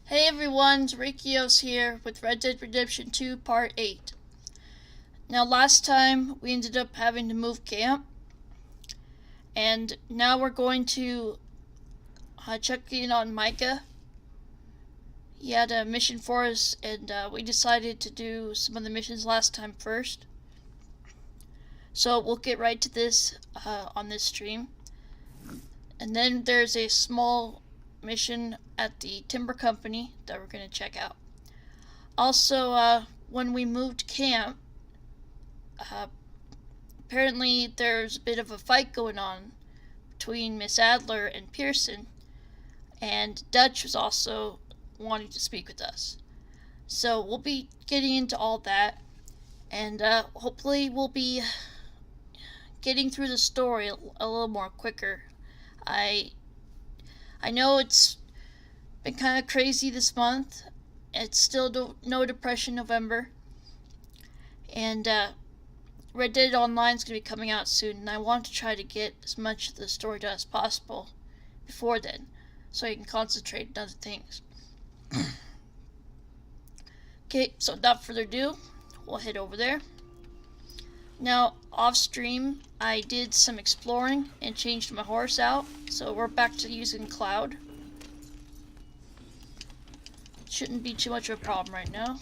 Hey everyone, it's Erikios here with Red Dead Redemption 2 Part 8. Now last time we ended up having to move camp, and now we're going to check in on Micah. He had a mission for us, and we decided to do some of the missions last time first. So we'll get right to this on this stream. And then there's a small mission at the timber company that we're going to check out. Also, when we moved camp, apparently there's a bit of a fight going on between Miss Adler and Pearson, and Dutch was also wanting to speak with us. So we'll be getting into all that, and hopefully we'll be getting through the story a little more quicker. I know it's been kind of crazy this month. It's still no Depression November, and Red Dead Online is going to be coming out soon, and I want to try to get as much of the story done as possible before then, so I can concentrate on other things. Okay, so without further ado, we'll head over there. Now, off stream, I did some exploring and changed my horse out, so we're back to using Cloud. Shouldn't be too much of a problem right now.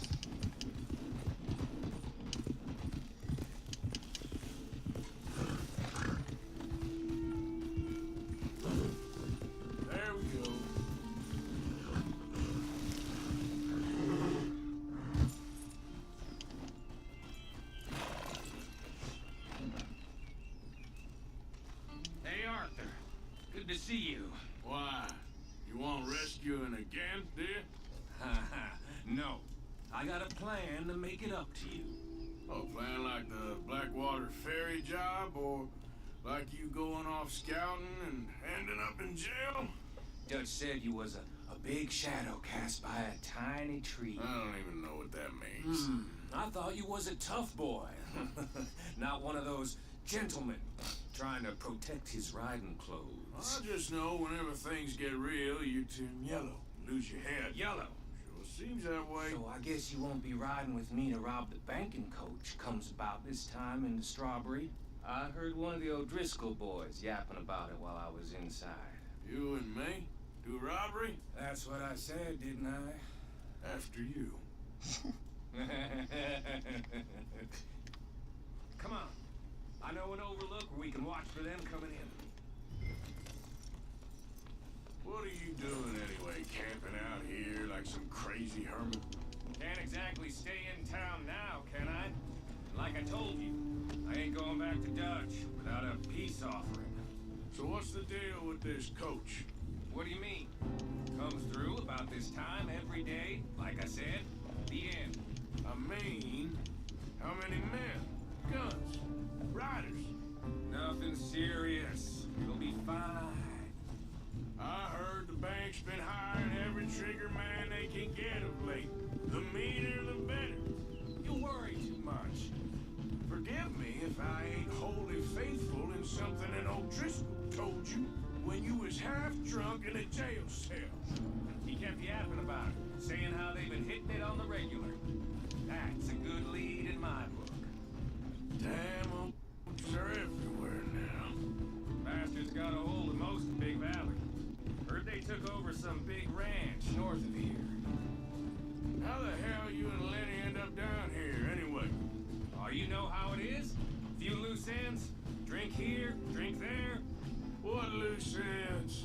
There we go. Hey, Arthur. Good to see you. Why? You want rescuing again, dear? No. I got a plan to make it up to you. Oh, plan like the Blackwater ferry job, or like you going off scouting and ending up in jail? Dutch said you was a big shadow cast by a tiny tree. I don't even know what that means. I thought you was a tough boy. Not one of those gentlemen trying to protect his riding clothes. I just know whenever things get real, you turn yellow, lose your head. Yellow. Sure seems that way. So I guess you won't be riding with me to rob the banking coach comes about this time in the Strawberry. I heard one of the O'Driscoll boys yapping about it while I was inside. You and me? Do robbery? That's what I said, didn't I? After you. Come on. I know an overlook where we can watch for them coming in. What are you doing anyway, camping out here like some crazy hermit? Can't exactly stay in town now, can I? Like I told you, I ain't going back to Dutch without a peace offering. So what's the deal with this coach? What do you mean? Comes through about this time every day, like I said, the end. I mean, how many men? Guns? Riders? Nothing serious. You'll be fine. I heard the bank's been hiring every trigger man they can get of late. The meaner, the better. You worry too much. Forgive me if I ain't wholly faithful in something an old Driscoll told you when you was half drunk in a jail cell. He kept yapping about it, saying how they've been hitting it on the regular. That's a good lead in my book. Damn, are everywhere now. Bastards got a hold of most of Big Valley. Heard they took over some big ranch north of here. How the hell you and Lenny end up down here, anyway? Oh, you know how it is? Few loose ends. Drink here, drink there. What loose ends?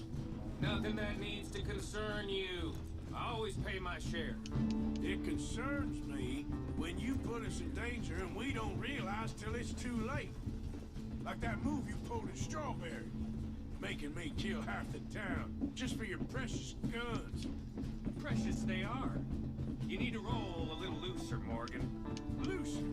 Nothing that needs to concern you. I always pay my share. It concerns me when you put us in danger and we don't realize till it's too late. Like that move you pulled in Strawberry. Making me kill half the town just for your precious guns. Precious they are. You need to roll a little looser, Morgan. Looser?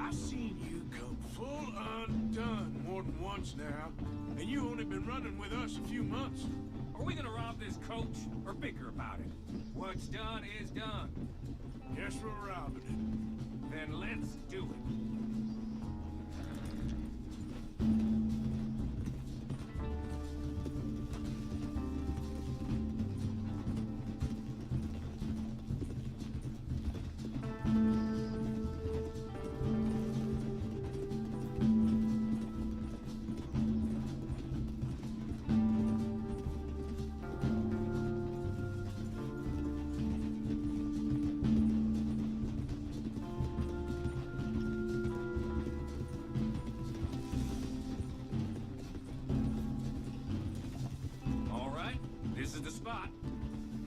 I've seen you come full undone more than once now, and you only been running with us a few months. Are we gonna rob this coach or bicker about it? What's done is done. Guess we're robbing it. Then let's do it. the spot.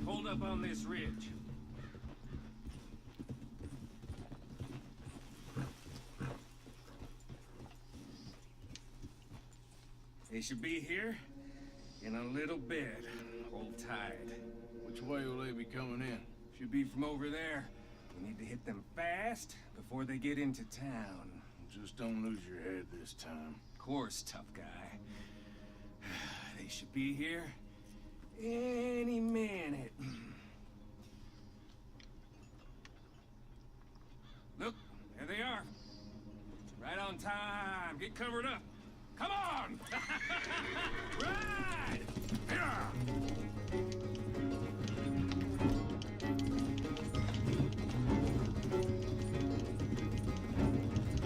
Hold up on this ridge. They should be here in a little bit. Hold tight. Which way will they be coming in? Should be from over there. We need to hit them fast before they get into town. Just don't lose your head this time. Of course, tough guy. They should be here any minute. Look, there they are. Right on time. Get covered up. Come on! Ride! Yeah!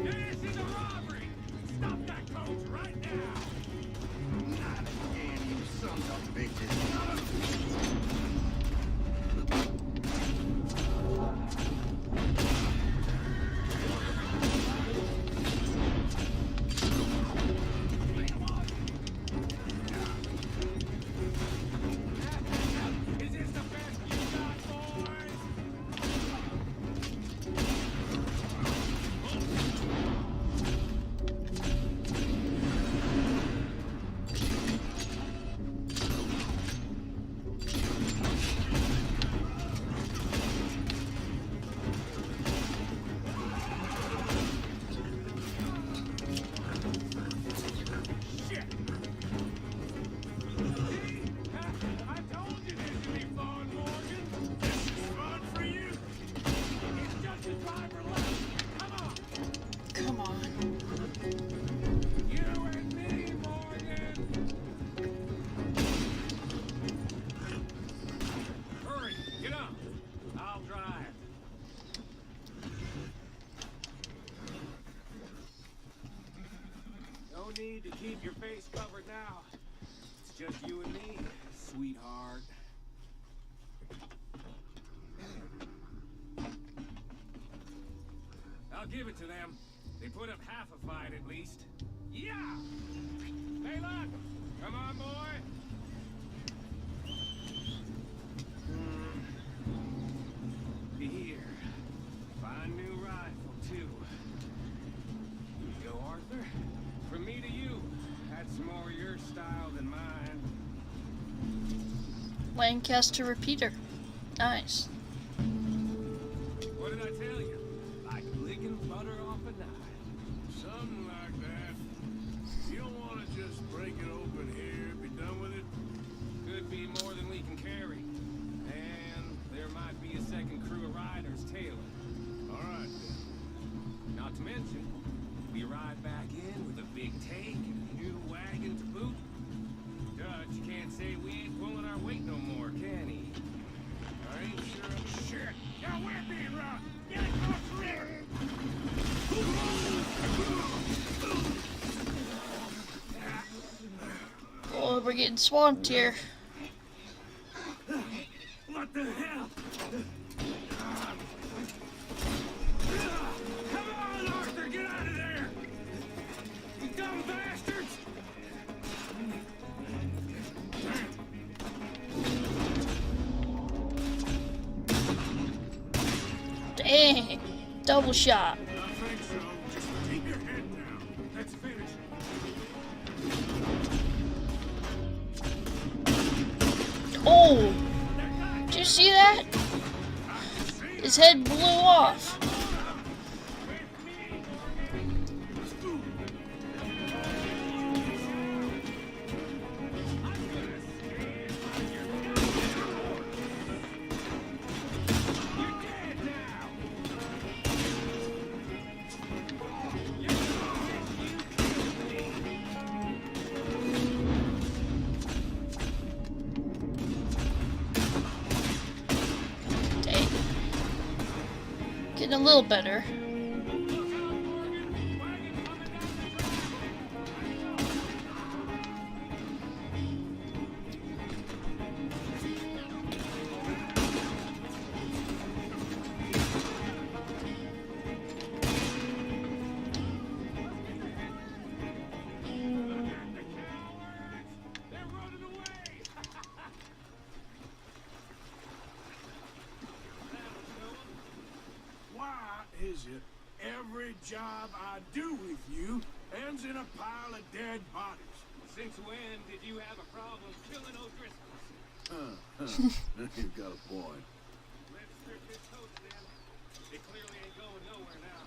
This is a robbery! Stop that coach right now! Not again, you sons of bitches. Is this the best you got, boys? Shit! See? I told you this would be fun, Morgan. This is fun for you. It's just a driver left. Come on. Come on. You and me, Morgan. Hurry, get up. I'll drive. No need to keep your face covered now. It's just you and me, sweetheart. I'll give it to them. They put up half a fight at least. Yeah! Hey, look! Come on, boy! Here. Fine new rifle, too. Here you go, Arthur. From me to you. That's more your style than mine. Lancaster repeater. Nice. What did I tell you? Like licking butter off a knife. Something like that. You don't want to just break it open here, be done with it? Could be more than we can carry. And there might be a second crew of riders tailing. All right, then. Not to mention, we ride back in with a big take and a new wagon to boot. Dutch can't say we ain't pulling our weight no more, can he? I ain't sure. Shit! Yeah, we're being robbed! Get across the river! Oh, we're getting swamped here. What the hell? Come on, Arthur, get out of there! You dumb bastards! Dang. Double shot. I think so. Just keep your head down. Let's finish. Oh! Did you see that? His head blew off. Dang. Getting a little better. job I do with you ends in a pile of dead bodies. Since when did you have a problem killing O'Driscolls? You've got a point. Let's strip this coach then. It clearly ain't going nowhere now.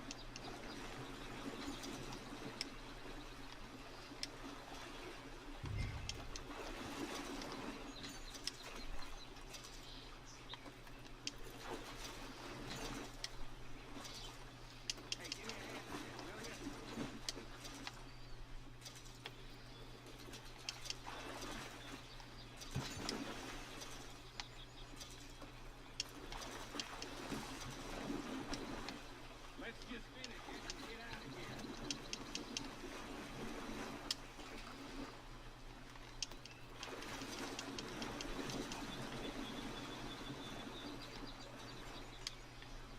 Hey, give me a hand, will ya? Let's just finish it and get out of here.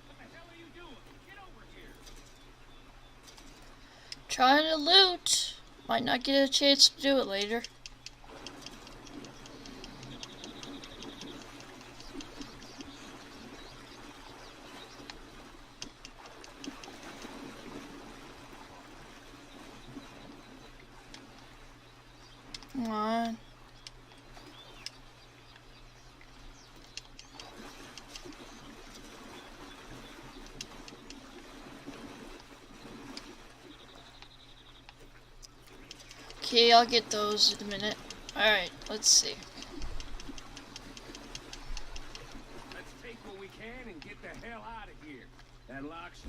What the hell are you doing? Get over here. Trying to loot. Might not get a chance to do it later. Come on. Okay, I'll get those in a minute. Alright, let's see. Let's take what we can and get the hell out of here. That locks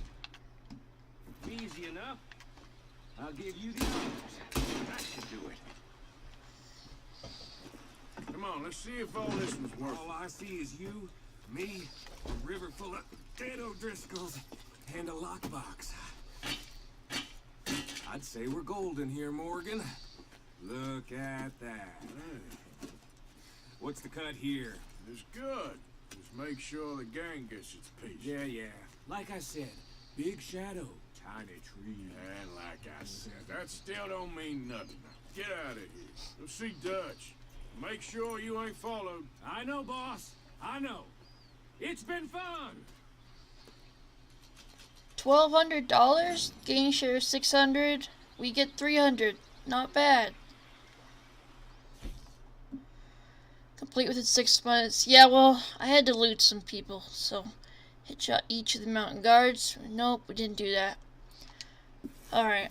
easy enough. I'll give you the others. That should do it. Come on, let's see if all this was worth All I see is you, me, a river full of dead O'Driscolls, and a lockbox. I'd say we're golden here, Morgan. Look at that. What's the cut here? It's good. Just make sure the gang gets its piece. Yeah. Like I said, big shadow, tiny tree. And like I said, that still don't mean nothing. Get out of here. Go see Dutch. Make sure you ain't followed. I know, boss. I know. It's been fun. $1,200. Gang share $600. We get $300. Not bad. Complete within 6 months. Yeah, well, I had to loot some people, so headshot each of the mountain guards. Nope, we didn't do that. Alright.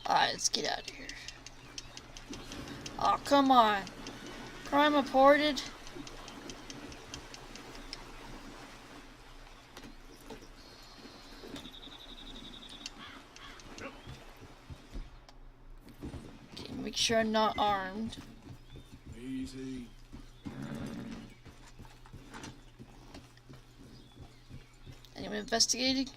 Alright, let's get out of here. Oh, come on. Crime reported. Okay, make sure I'm not armed. Easy. Anyone investigating?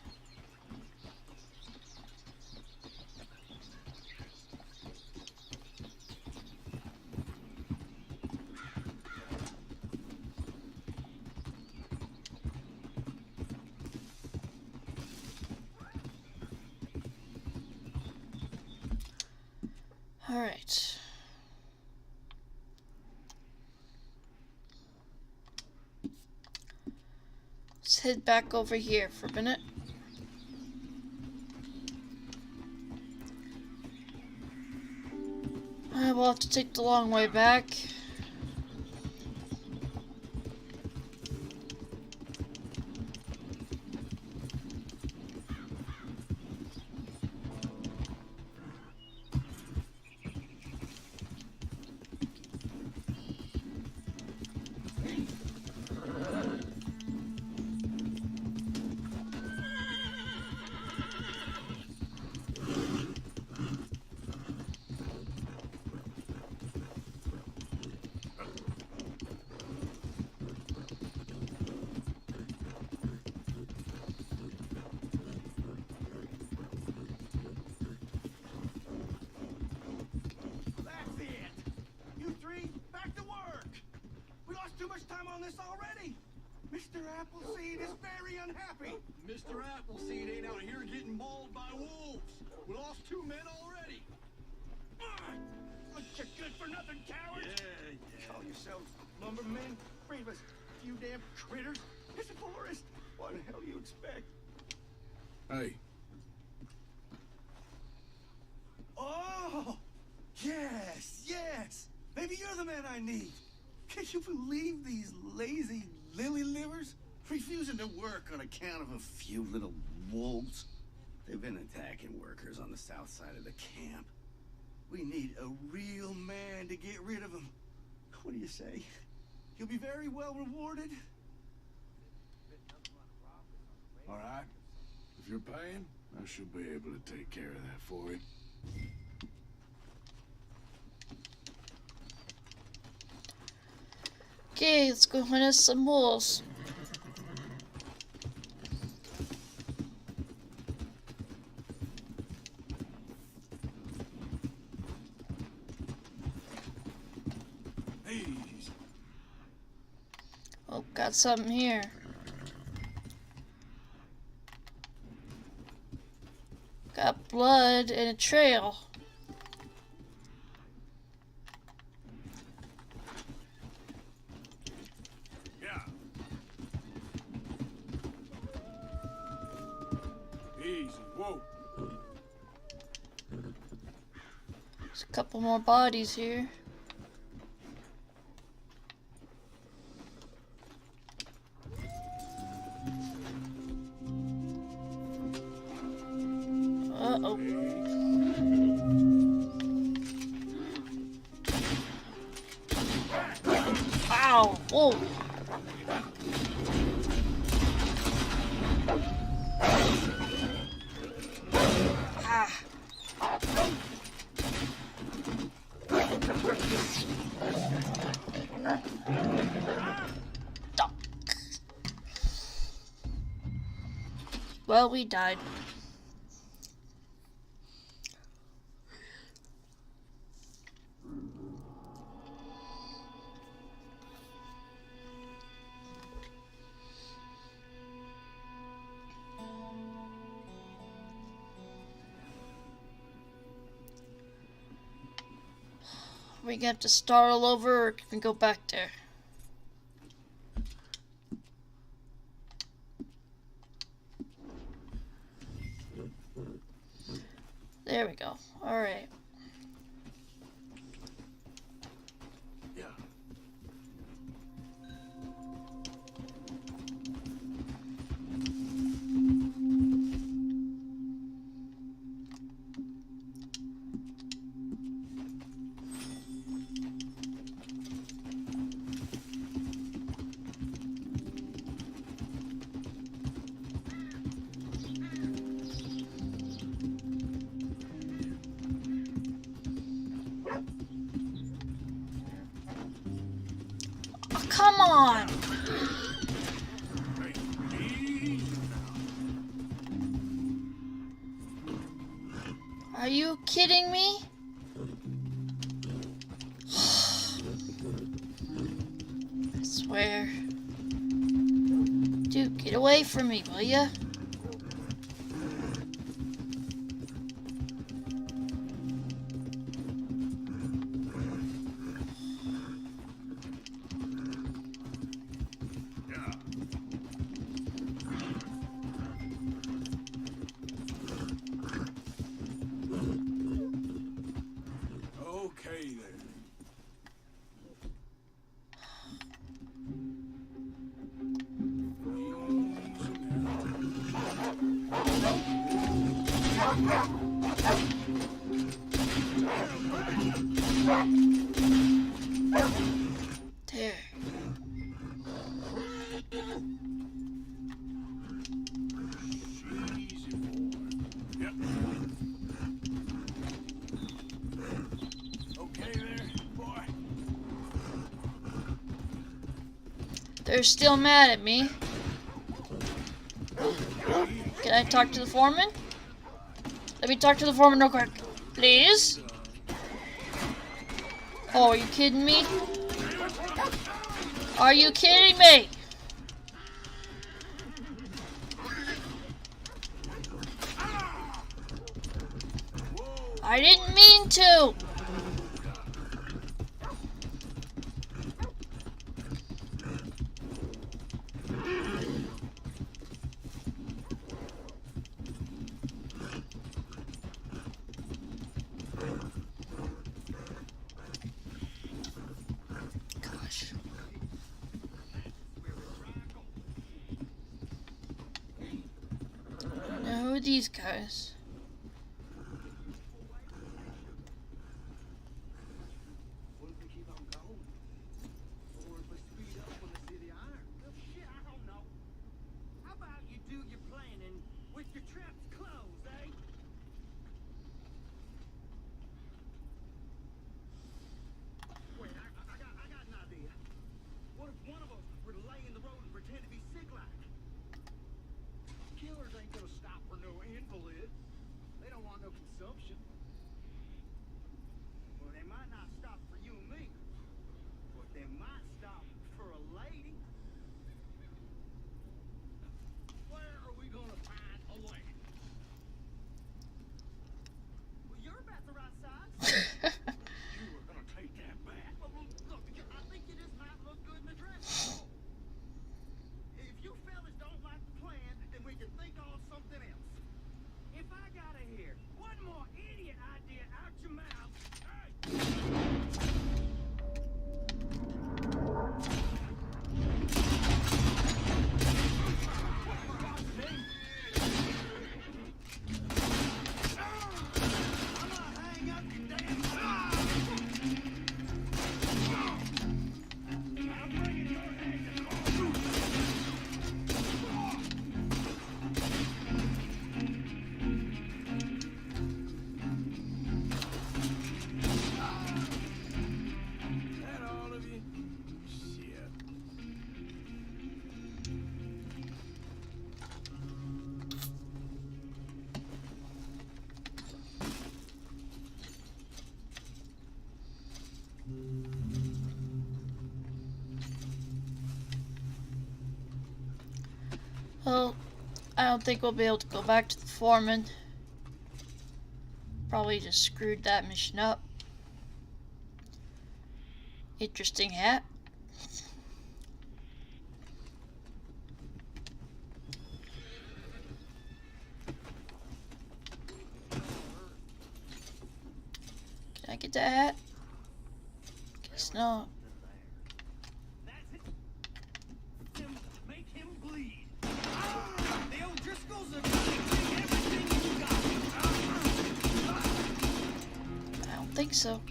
All right. Let's head back over here for a minute. We'll have to take the long way back. time on this already. Mr. Appleseed is very unhappy. Mr. Appleseed ain't out here getting mauled by wolves. We lost 2 men already. Bunch of good-for-nothing cowards. Yeah. Call yourselves lumbermen? Brainless few damn critters. It's a forest. What the hell do you expect? Hey, Oh! Yes! Maybe you're the man I need. Can you believe these lazy lily livers? Refusing to work on account of a few little wolves. They've been attacking workers on the south side of the camp. We need a real man to get rid of them. What do you say? You'll be very well rewarded. all right. If you're paying, I should be able to take care of that for you. Okay, let's go hunt us some wolves. Easy. Oh, got something here. Got blood and a trail. Yeah. Easy. Whoa. There's a couple more bodies here. Uh-oh. Ow! Whoa! Ah! Duck. Well, we died. Are we gonna have to start all over, or can we go back there? There we go. Alright. Yeah. Oh, come on! Hey, easy now. Are you kidding me? I swear. Dude, get away from me, will ya? Yeah. Okay then. There. Easy boy. Yep. Okay there, boy. They're still mad at me. Can I talk to the foreman? Let me talk to the foreman real quick. Please? Oh, are you kidding me? Are you kidding me? I didn't mean to. Gosh. Now who are these guys? What if we keep on going? Or if we speed up when the city iron? Well, shit, I don't know. How about you do your planning with your traps closed, eh? Wait, I got an idea. What if one of us were to lay in the road and pretend to be sick like? Killers ain't gonna stop for no invalid. They don't want no consumption. Well, they might not stop for you and me, but they might stop for a lady. Where are we gonna find a lady? Well, you're about the right size. You are gonna take that back. Well, look, I think you just might look good in the dress. If you fellas don't like the plan, then we can think on something else. If I gotta hear one more idiot idea out your mouth, hey! I'm gonna hang up your damn I'm bringing your head to court. That all of you? Shit. Well, I don't think we'll be able to go back to the foreman. Probably just screwed that mission up. Interesting hat. Can I get that hat? Guess not. That's it. Make him bleed. The old Driscolls are gonna take everything you got. I don't think so.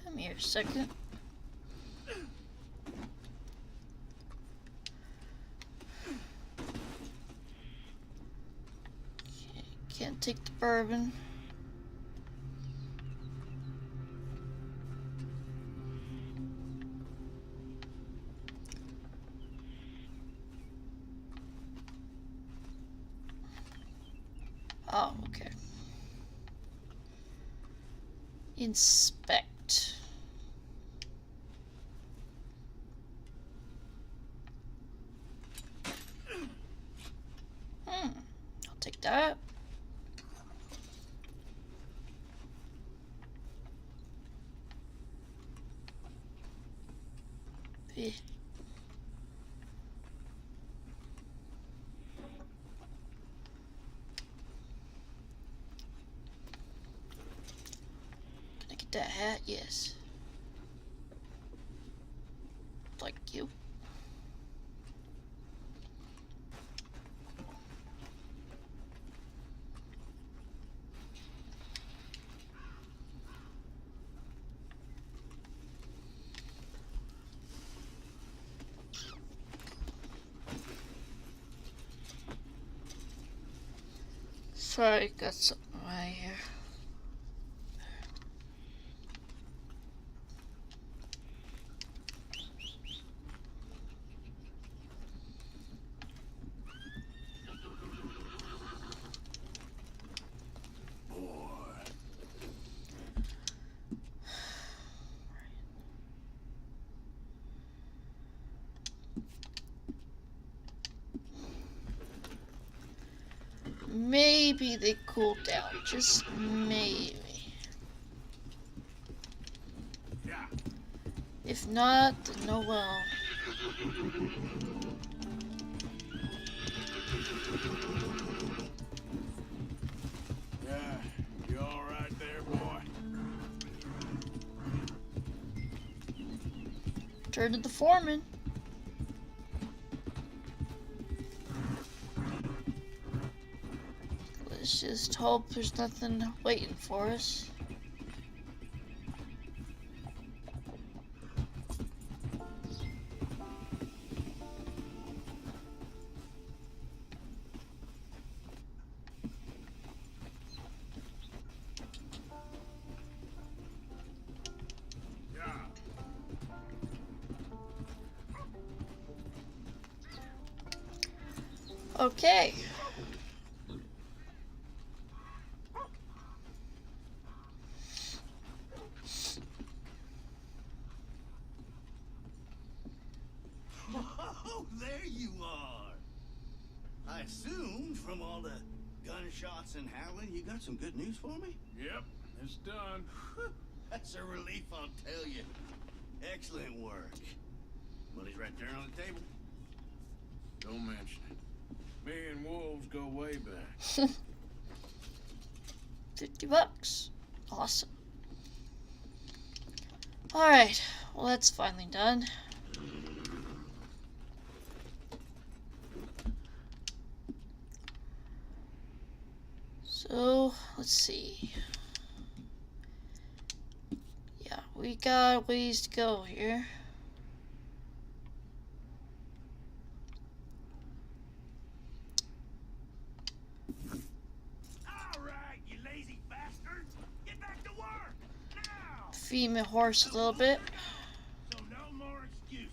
Come here a second. Okay, can't take the bourbon. Oh, okay. Inspect. I'll take that. Eh. Can I get that hat? Yes. Thank you. Sorry, got something right here. maybe they cool down. Just maybe. Yeah. If not, then no well. Yeah. You all right there, boy? Turn to the foreman. Let's just hope there's nothing waiting for us. Yeah. Okay. Oh, there you are. I assumed from all the gunshots and howling, you got some good news for me? Yep. It's done. That's a relief, I'll tell you. Excellent work. Money's right there on the table. Don't mention it. Me and Wolves go way back. $50. Awesome. Alright, well that's finally done. So, let's see. Yeah, we got ways to go here. All right, you lazy bastard. Get back to work now. Feed my horse a little bit. So no more excuses.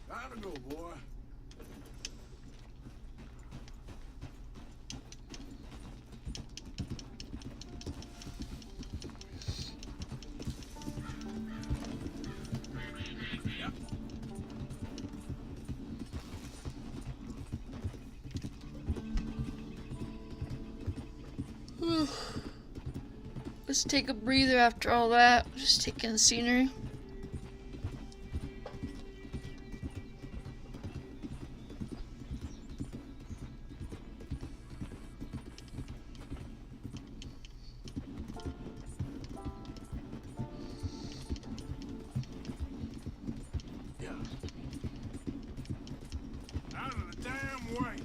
Time to go, boy. Let's take a breather after all that. Just taking the scenery. Yeah. Out of the damn way.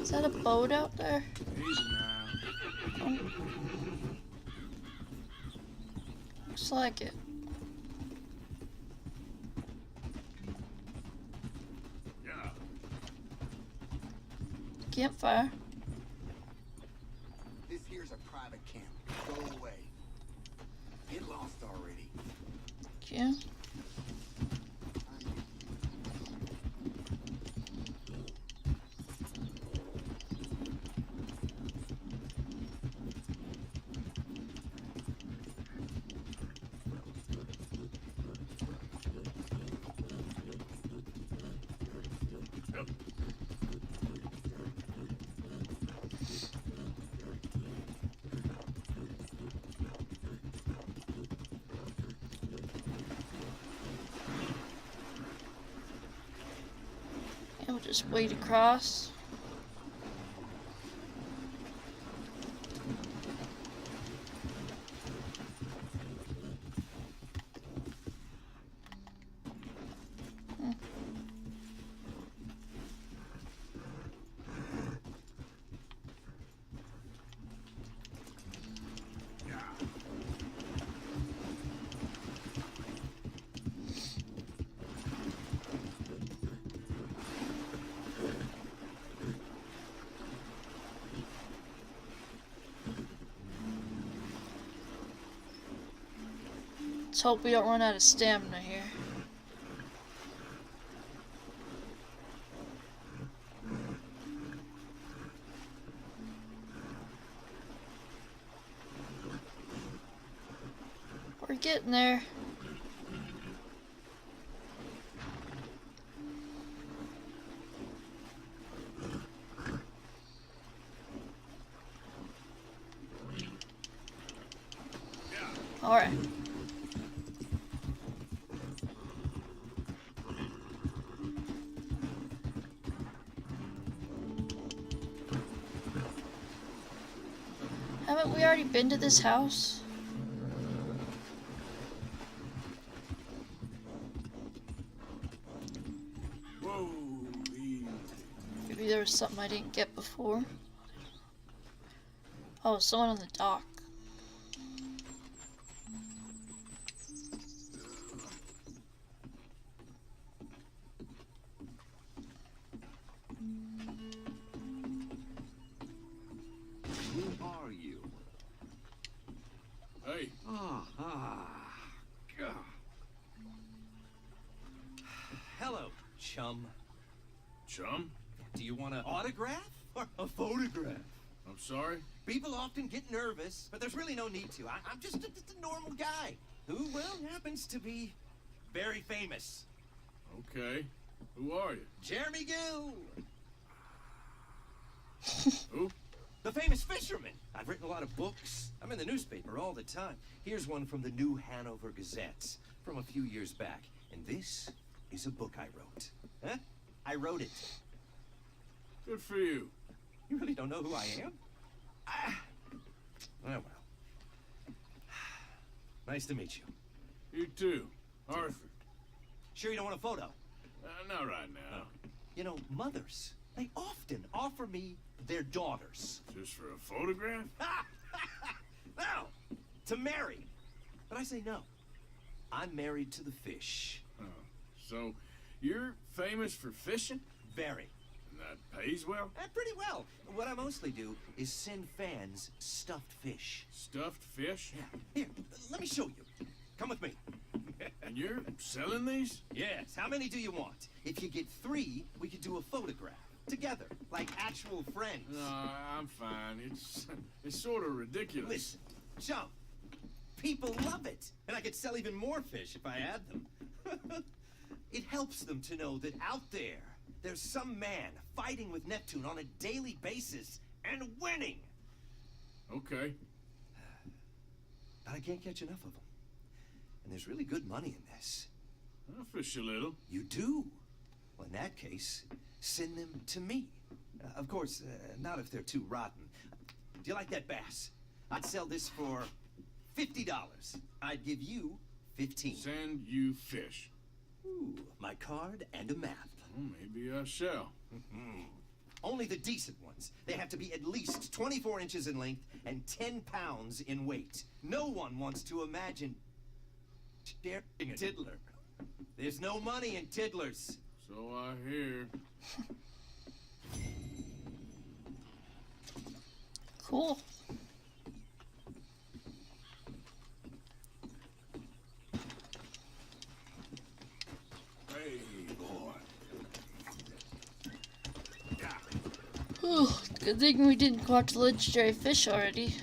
Is that a boat out there? Easy now. Looks like it. Yeah. Campfire. This here's a private camp. Go away. Get lost already. Yeah. Just wade across. Let's hope we don't run out of stamina here. We're getting there. All right. Haven't we already been to this house? Whoa, easy. Maybe there was something I didn't get before. Oh, someone on the dock. Who are you? Hey, God. Hello, chum. chum? Do you want an autograph or a photograph? I'm sorry? People often get nervous, but there's really no need to. I'm just a normal guy who, well, happens to be very famous. Okay. Who are you? Jeremy Gill, Who? the famous fisherman. I've written a lot of books. I'm in the newspaper all the time. Here's one from the New Hanover Gazette from a few years back. And this is a book I wrote. Huh? I wrote it. Good for you. You really don't know who I am? Oh, well. Nice to meet you. You too. Arthur. Sure you don't want a photo? Not right now. You know, mothers, they often offer me their daughters. Just for a photograph? No, to marry. But I say no. I'm married to the fish. Oh. So, you're famous for fishing? Very. And that pays well? Pretty well. What I mostly do is send fans stuffed fish. Stuffed fish? Yeah. Here, let me show you. Come with me. And you're selling these? Yes. How many do you want? If you get 3, we could do a photograph. Together. Like actual friends. No, I'm fine. It's sort of ridiculous. Listen, chum. People love it. And I could sell even more fish if I had them. It helps them to know that out there, there's some man fighting with Neptune on a daily basis and winning. Okay. But I can't catch enough of them. And there's really good money in this. I'll fish a little. You do? Well, in that case, send them to me. Of course, not if they're too rotten. Do you like that bass? I'd sell this for $50. I'd give you 15. Send you fish. Ooh, my card and a map. Well, maybe I shall. Only the decent ones. They have to be at least 24 inches in length and 10 pounds in weight. No one wants to imagine sharing a tiddler. There's no money in tiddlers. So I hear. Cool. Hey, boy. Whew, good thing we didn't go after the legendary fish already.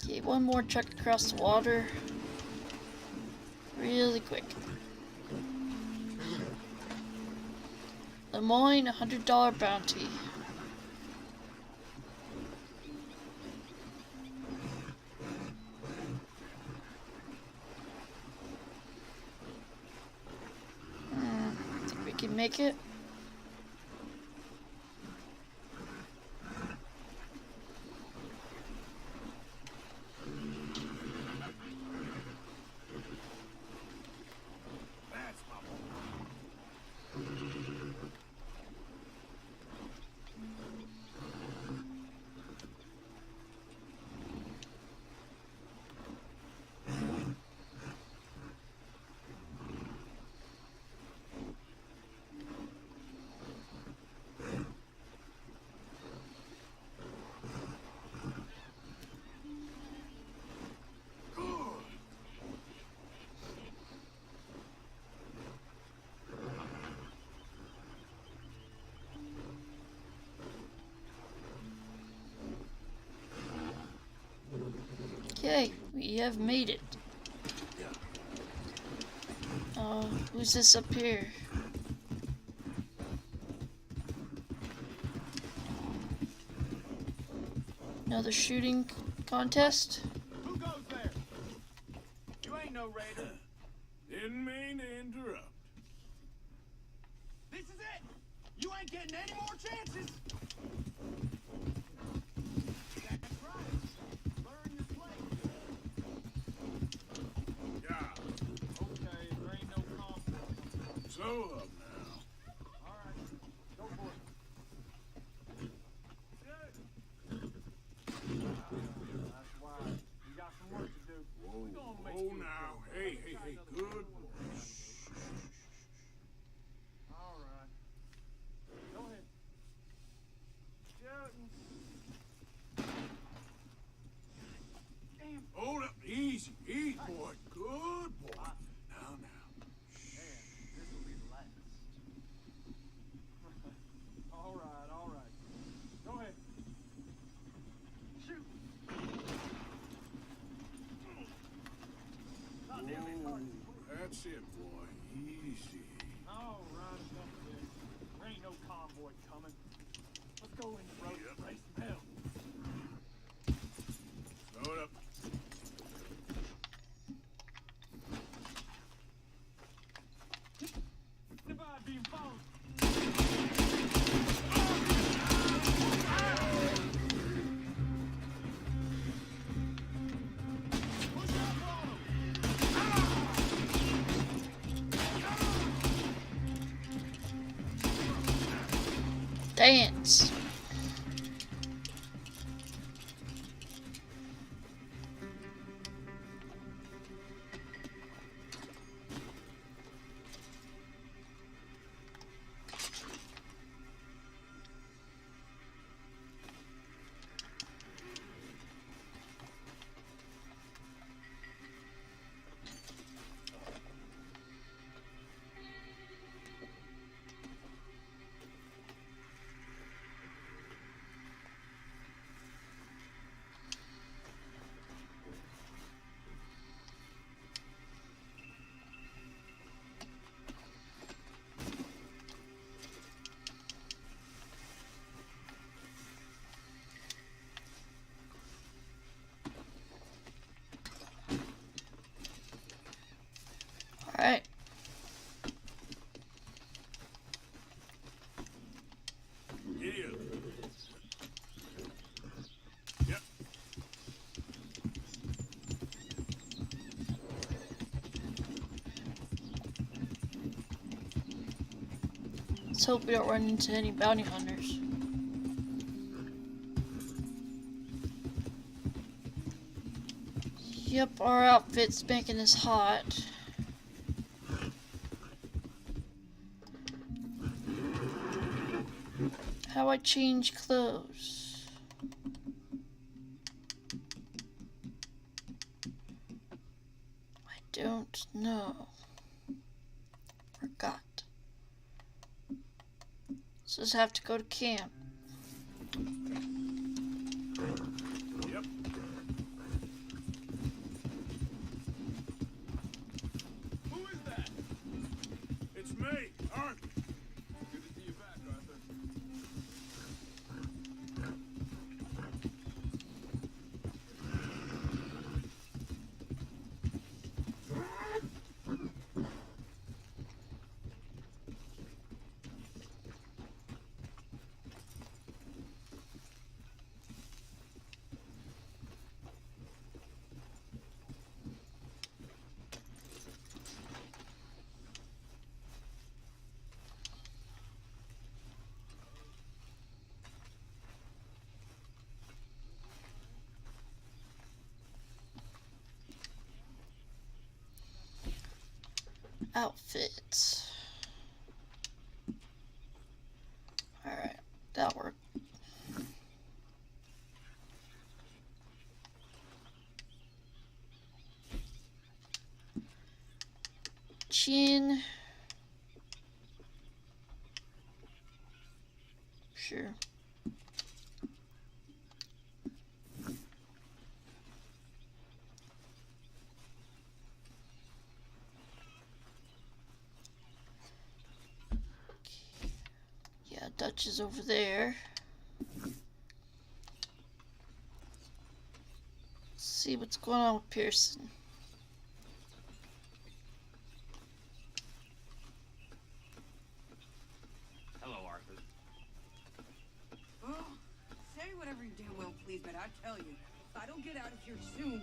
Okay, one more truck across the water. Really quick. Lemoyne, $100 bounty. make it? That's my Okay, we have made it. Who's this up here? Another shooting contest? Who goes there? You ain't no raider. Didn't mean to interrupt. This is it. You ain't getting any more chances. That's right. Learn your place. Yeah. Okay, there ain't no conflict. Slow up now. All right, go for it. That's why. You got some work to do. Whoa, We gonna make whoa you now. Hey, good. All right. Go ahead. Shooting. Damn. Hold up. Easy, boy. Good boy. Now. Man, this will be the last. All right. Go ahead. Shoot. God damn it, hard. That's it, boy. Easy. All right, enough of this. There ain't no convoy coming. Let's go in the road and raise some hell. Slow it up. Divide being followed. Push up on 'em. Dance. Alright. Giddy up. Yep. Let's hope we don't run into any bounty hunters. Yep, our outfit's making us hot. How I change clothes? I don't know. Forgot. So just have to go to camp. Yep. Who is that? It's me, Arthur. Good to see you back, Arthur. Outfit. Alright, that'll work. Chin. Sure. Yeah, Dutch is over there. Let's see what's going on with Pearson. Hello, Arthur. Oh, say whatever you damn well please, but I tell you, if I don't get out of here soon,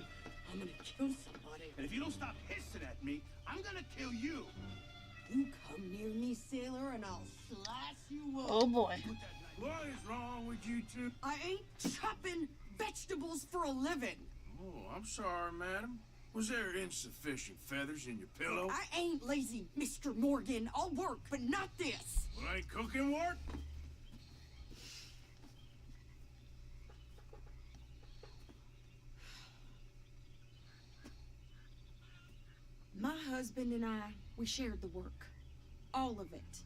I'm gonna kill somebody. And if you don't stop hissing at me, I'm gonna kill you. You come near me, sailor, and I'll slice you up. Oh boy. What is wrong with you two? I ain't chopping vegetables for a living. Oh, I'm sorry, madam. Was there insufficient feathers in your pillow? I ain't lazy, Mr. Morgan. I'll work, but not this. Well, ain't cooking work? My husband and I, we shared the work. All of it.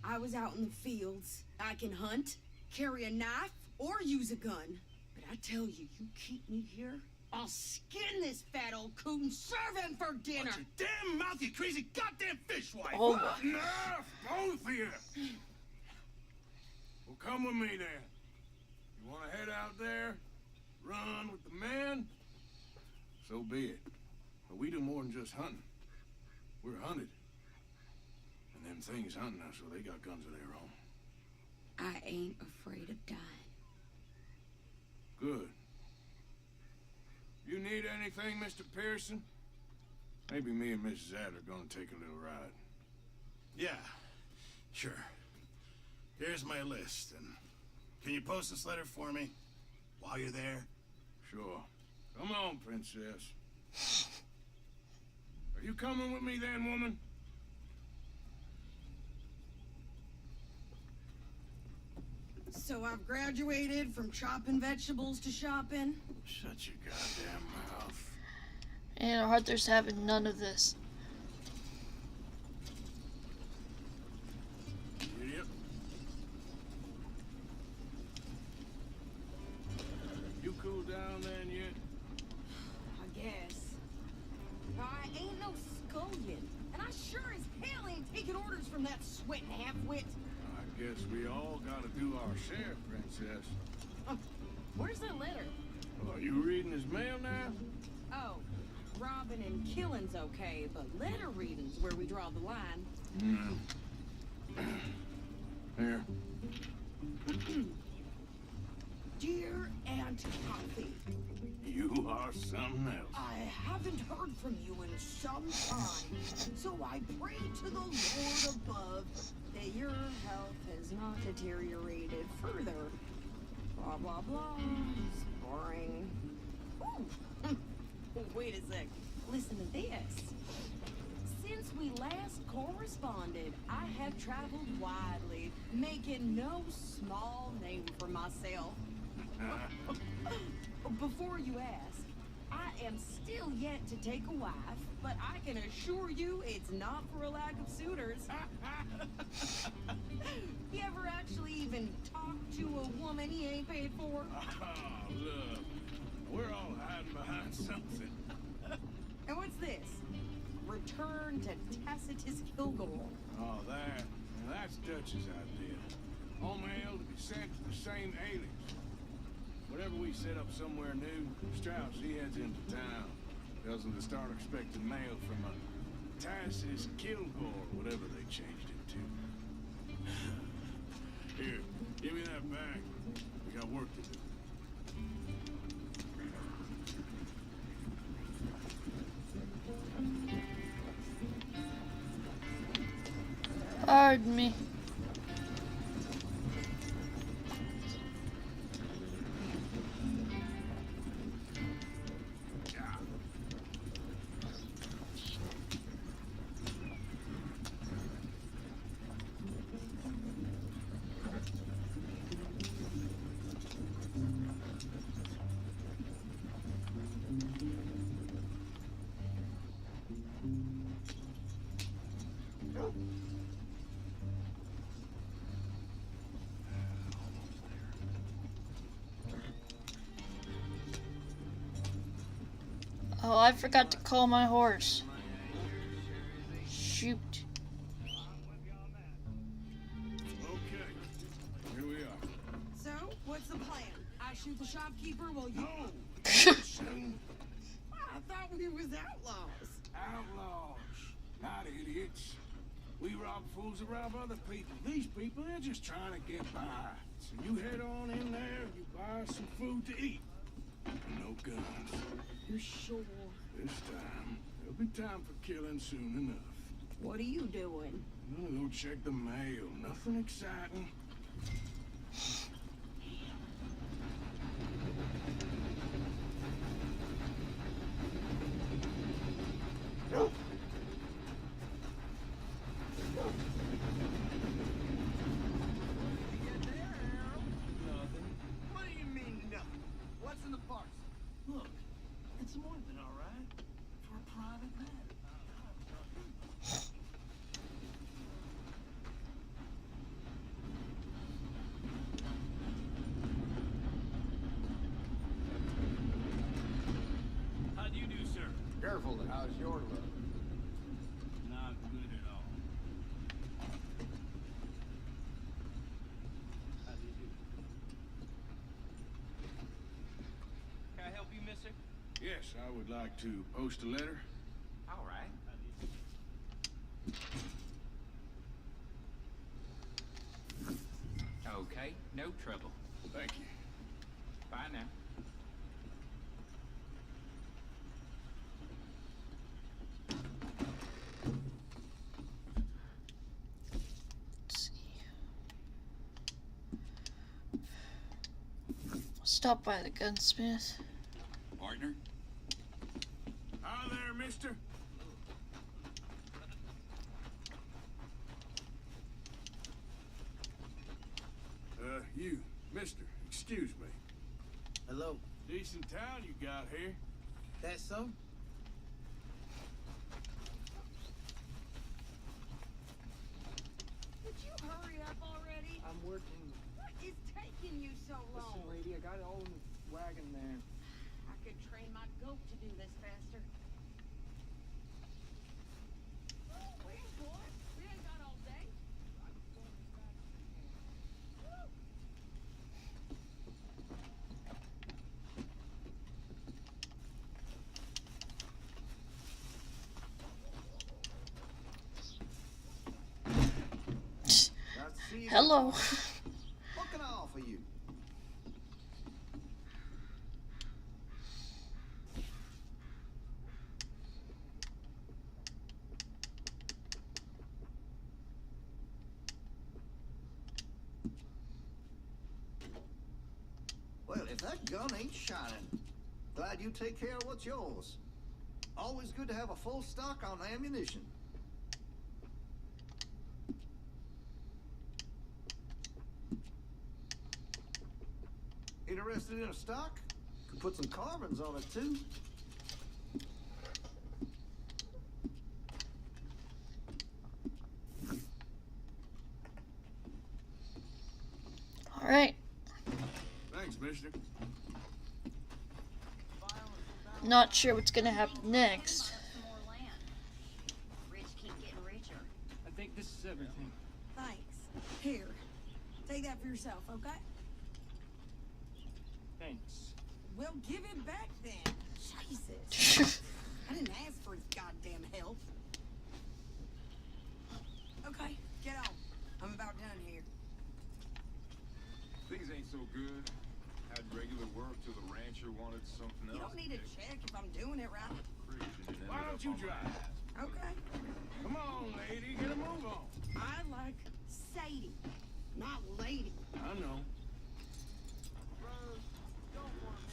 I was out in the fields. I can hunt, carry a knife, or use a gun. But I tell you, you keep me here, I'll skin this fat old coot and serve him for dinner. Watch your damn mouth, you crazy goddamn fishwife. Oh boy. Enough, both of you. Well, come with me then. You want to head out there, run with the men? So be it. But we do more than just hunting. We're hunted. And them things hunting us, so they got guns of their own. I ain't afraid of dying. Good. You need anything, Mr. Pearson? Maybe me and Mrs. Adler are gonna take a little ride. Yeah, sure. Here's my list, and can you post this letter for me while you're there? Sure. Come on, princess. Are you coming with me then, woman? So I've graduated from chopping vegetables to shopping. Shut your goddamn mouth. And Arthur's having none of this. Idiot. You cool down then yet? I guess. I ain't no scullion, and I sure as hell ain't taking orders from that sweating half-wit. I guess we all gotta do our share, princess. Where's that letter? Oh, are you reading his mail now? Oh, robbing and killing's okay, but letter reading's where we draw the line. Here. Dear Aunt Kathy, You are something else. I haven't heard from you in some time, so I pray to the Lord above that your health has not deteriorated further. Blah, blah, blah. It's boring. Ooh. Wait a sec. Listen to this. Since we last corresponded, I have traveled widely, making no small name for myself. Before you ask, I am still yet to take a wife, but I can assure you it's not for a lack of suitors. You ever actually even talk to a woman he ain't paid for? Oh, look. We're all hiding behind something. And what's this? Return to Tacitus Kilgore. Oh, that's Dutch's idea. All mail to be sent to the same alias. Whenever we set up somewhere new, Strauss, he heads into town. Tells them to start expecting mail from a Tacitus Kilgore, whatever they changed it to. Here, give me that bag. We got work to do. Pardon me. Oh, I forgot to call my horse. Shoot. Okay, here we are. So, what's the plan? I shoot the shopkeeper while you... No! Son. I thought we was outlaws. Outlaws, not idiots. We rob fools that rob other people. These people, they're just trying to get by. So you head on in there and you buy some food to eat. And no guns. You're sure? This time, there'll be time for killing soon enough. What are you doing? I'm gonna go check the mail. Nothing exciting. What do you mean, nothing? What's in the parcel? Look, it's more than all right for a private matter. How do you do, sir? Careful, how's your luck? Not good at all. How do you do? Can I help you, mister? Yes, I would like to post a letter. All right. Okay, no trouble. Thank you. Bye now. Let's see. Stop by the gunsmith. Partner? Hi there, mister. You, mister, excuse me. Hello. Decent town you got here. That so? Would you hurry up already? I'm working. What is taking you so long? Listen, lady, I got it all in the wagon there. I could train my goat to do this faster. Oh, wait, boy. We ain't got all day. Nice to see you. Hello. What can I offer you? Well, if that gun ain't shining, glad you take care of what's yours. Always good to have a full stock on ammunition. Interested in a stock? Could put some carbons on it too. All right. Thanks, mister. Not sure what's gonna happen next. Some more land. Rich keep getting richer. I think this is everything. Thanks. Here. Take that for yourself, okay? Thanks. Well, give it back then. Jesus. I didn't ask for his goddamn help. Okay, get on. I'm about done here. Things ain't so good. Had regular work till the rancher wanted something else. You don't need to check if I'm doing it right. Why don't you drive? Okay. Come on, lady, get a move on. I like Sadie, not lady. I know.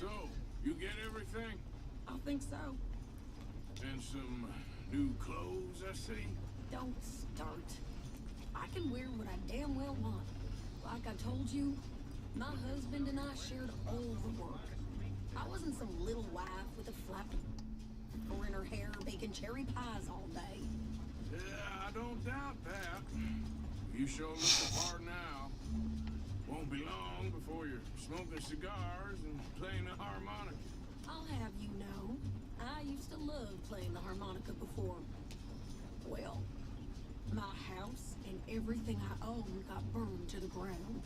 So, you get everything? I think so. And some new clothes, I see. Don't start. I can wear what I damn well want. Like I told you, my husband and I shared all the work. I wasn't some little wife with a flappy or in her hair baking cherry pies all day. Yeah, I don't doubt that. You sure look the part now. Won't be long before you're smoking cigars and playing the harmonica. I'll have you know, I used to love playing the harmonica before. Well, my house and everything I own got burned to the ground.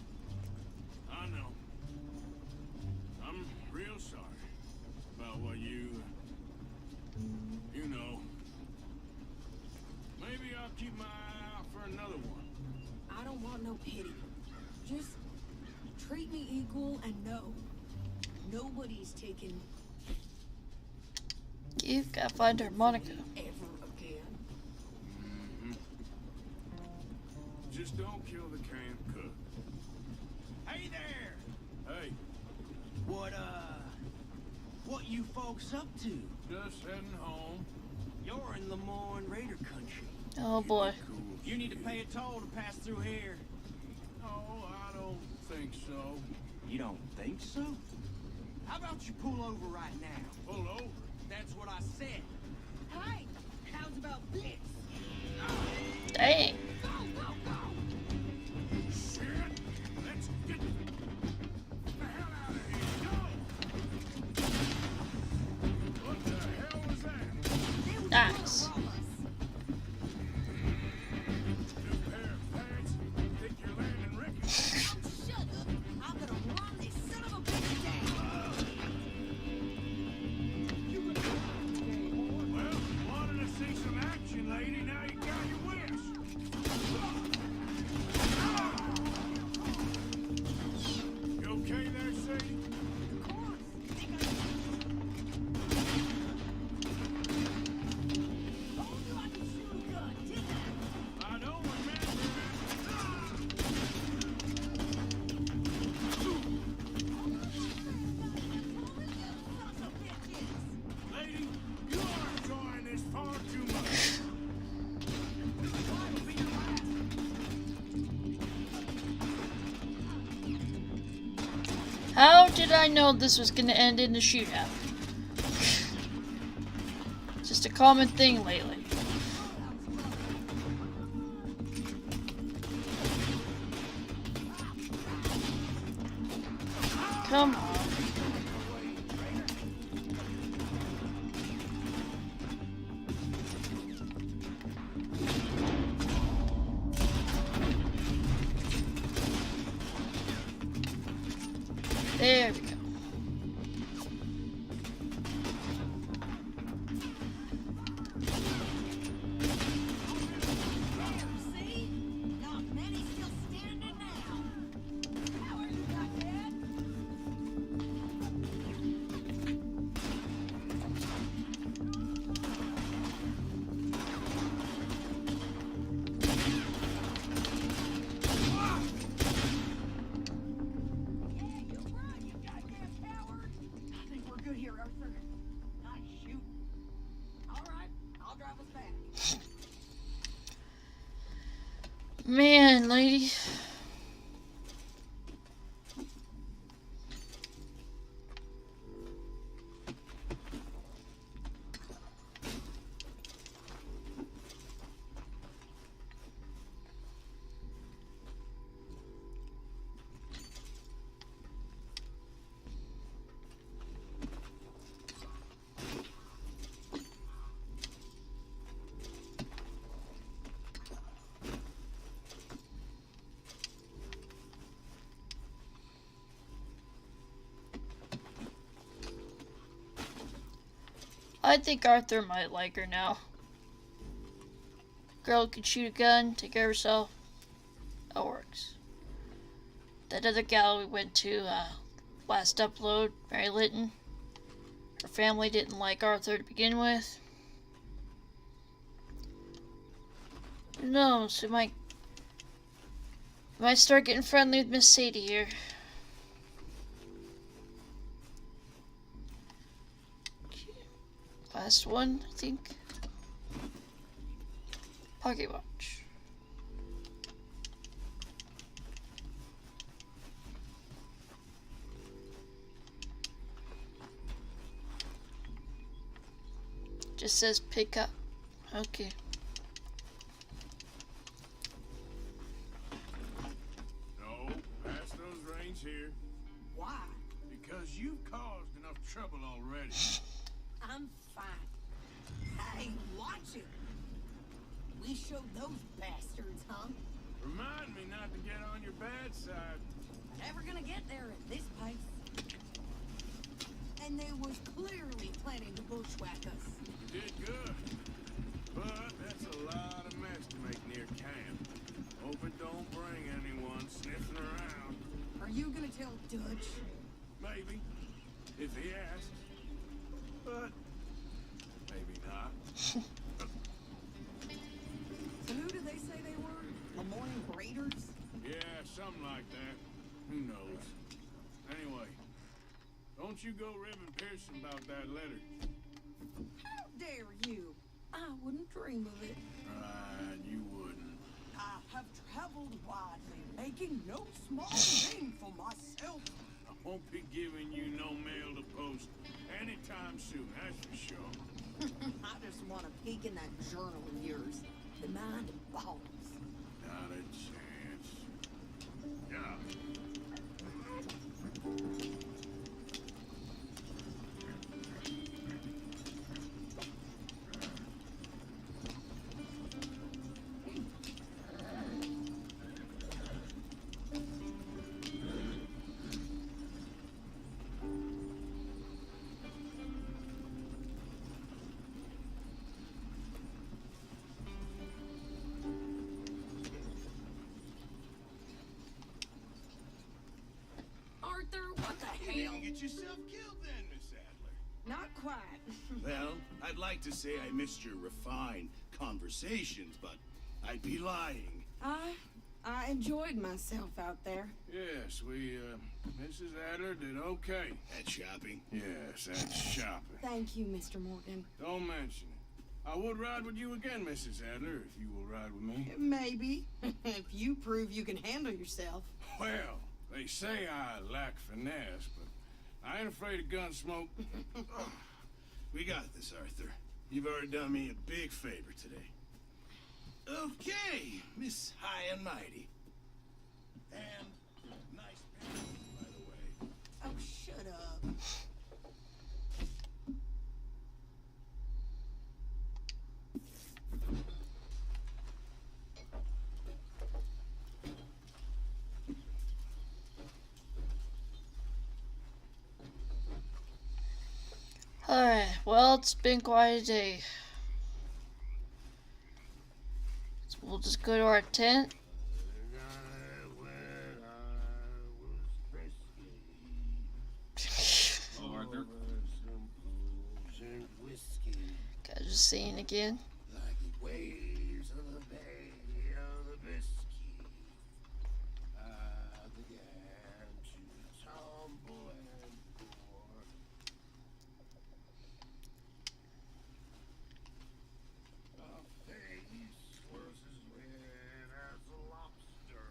I know. I'm real sorry about what you know. Maybe I'll keep my eye out for another one. I don't want no pity. Just treat me equal and know nobody's taking You've got to find harmonica. ever again. Just don't kill the camp cook. Hey there! Hey, What you folks up to? just heading home. You're in Lemoyne Raider country. Oh boy. Cool. You need to pay a toll to pass through here. Oh, I don't think so. You don't think so? How about you pull over right now? Pull over. That's what I said. Hey, how's about this? Dang. Go, go, go! Shit! Let's get the hell out of here. Go! What the hell was that? Nice. New pair of pants? Think you're landing Ricky? Shut up! I'm gonna run this son of a bitch down! You gonna run today, boy? Well, wanted to see some action, lady. Now you got your wish. You okay there, Sadie? Of course! Told you I could shoot a gun, didn't I? I don't remember. Sons of bitches! Lady, you are enjoying this far too much. Why'll be your last? How did I know this was going to end in a shootout? Just a common thing lately. Come on. There we go. See? Not many still standing now. How are you, Dad? Yeah, you're right, you goddamn coward. I think we're good here, Arthur. Nice shoot. All right, I'll drive us back. Man, lady. I think Arthur might like her now. Girl can shoot a gun, take care of herself. That works. That other gal we went to last upload, Mary Litton. Her family didn't like Arthur to begin with. Who knows? It might start getting friendly with Miss Sadie here. Last one, I think. Pocket watch. Just says pick up. Okay. No, pass those reins here. Why? Because you've caused enough trouble already. I'm fine. Hey, watch it. We showed those bastards, huh? Remind me not to get on your bad side. Never gonna get there at this pace. And they was clearly planning to bushwhack us. You did good. But that's a lot of mess to make near camp. Hope it don't bring anyone sniffing around. Are you gonna tell Dutch? Maybe. If he asks. But maybe not. So who do they say they were? Lemoyne Raiders? Yeah, something like that. Who knows? Anyway, don't you go ribbing Pearson about that letter. How dare you? I wouldn't dream of it. Right, you wouldn't. I have traveled widely, making no small name for myself. I won't be giving you no mail to post anytime soon, that's for sure. I just want to peek in that journal of yours. The mind of balls. Not a chance. Yeah. Arthur, what the You hell? didn't get yourself killed then, Miss Adler. Not quite. Well, I'd like to say I missed your refined conversations, but I'd be lying. I enjoyed myself out there. Yes, Mrs. Adler did okay. At shopping. Yes, that's shopping. Thank you, Mr. Morgan. Don't mention it. I would ride with you again, Mrs. Adler, if you will ride with me. Maybe. If you prove you can handle yourself. Well, they say I lack finesse, but I ain't afraid of gun smoke. We got this, Arthur. You've already done me a big favor today. Okay, Miss High and Mighty. And nice pants, by the way. Oh, shut up. Alright, well, it's been quite a day. So we'll just go to our tent. Arthur. Guys, just seeing again. Like the waves of the bay of the Biscay. I began to tumble and pour. A face was as red as a lobster.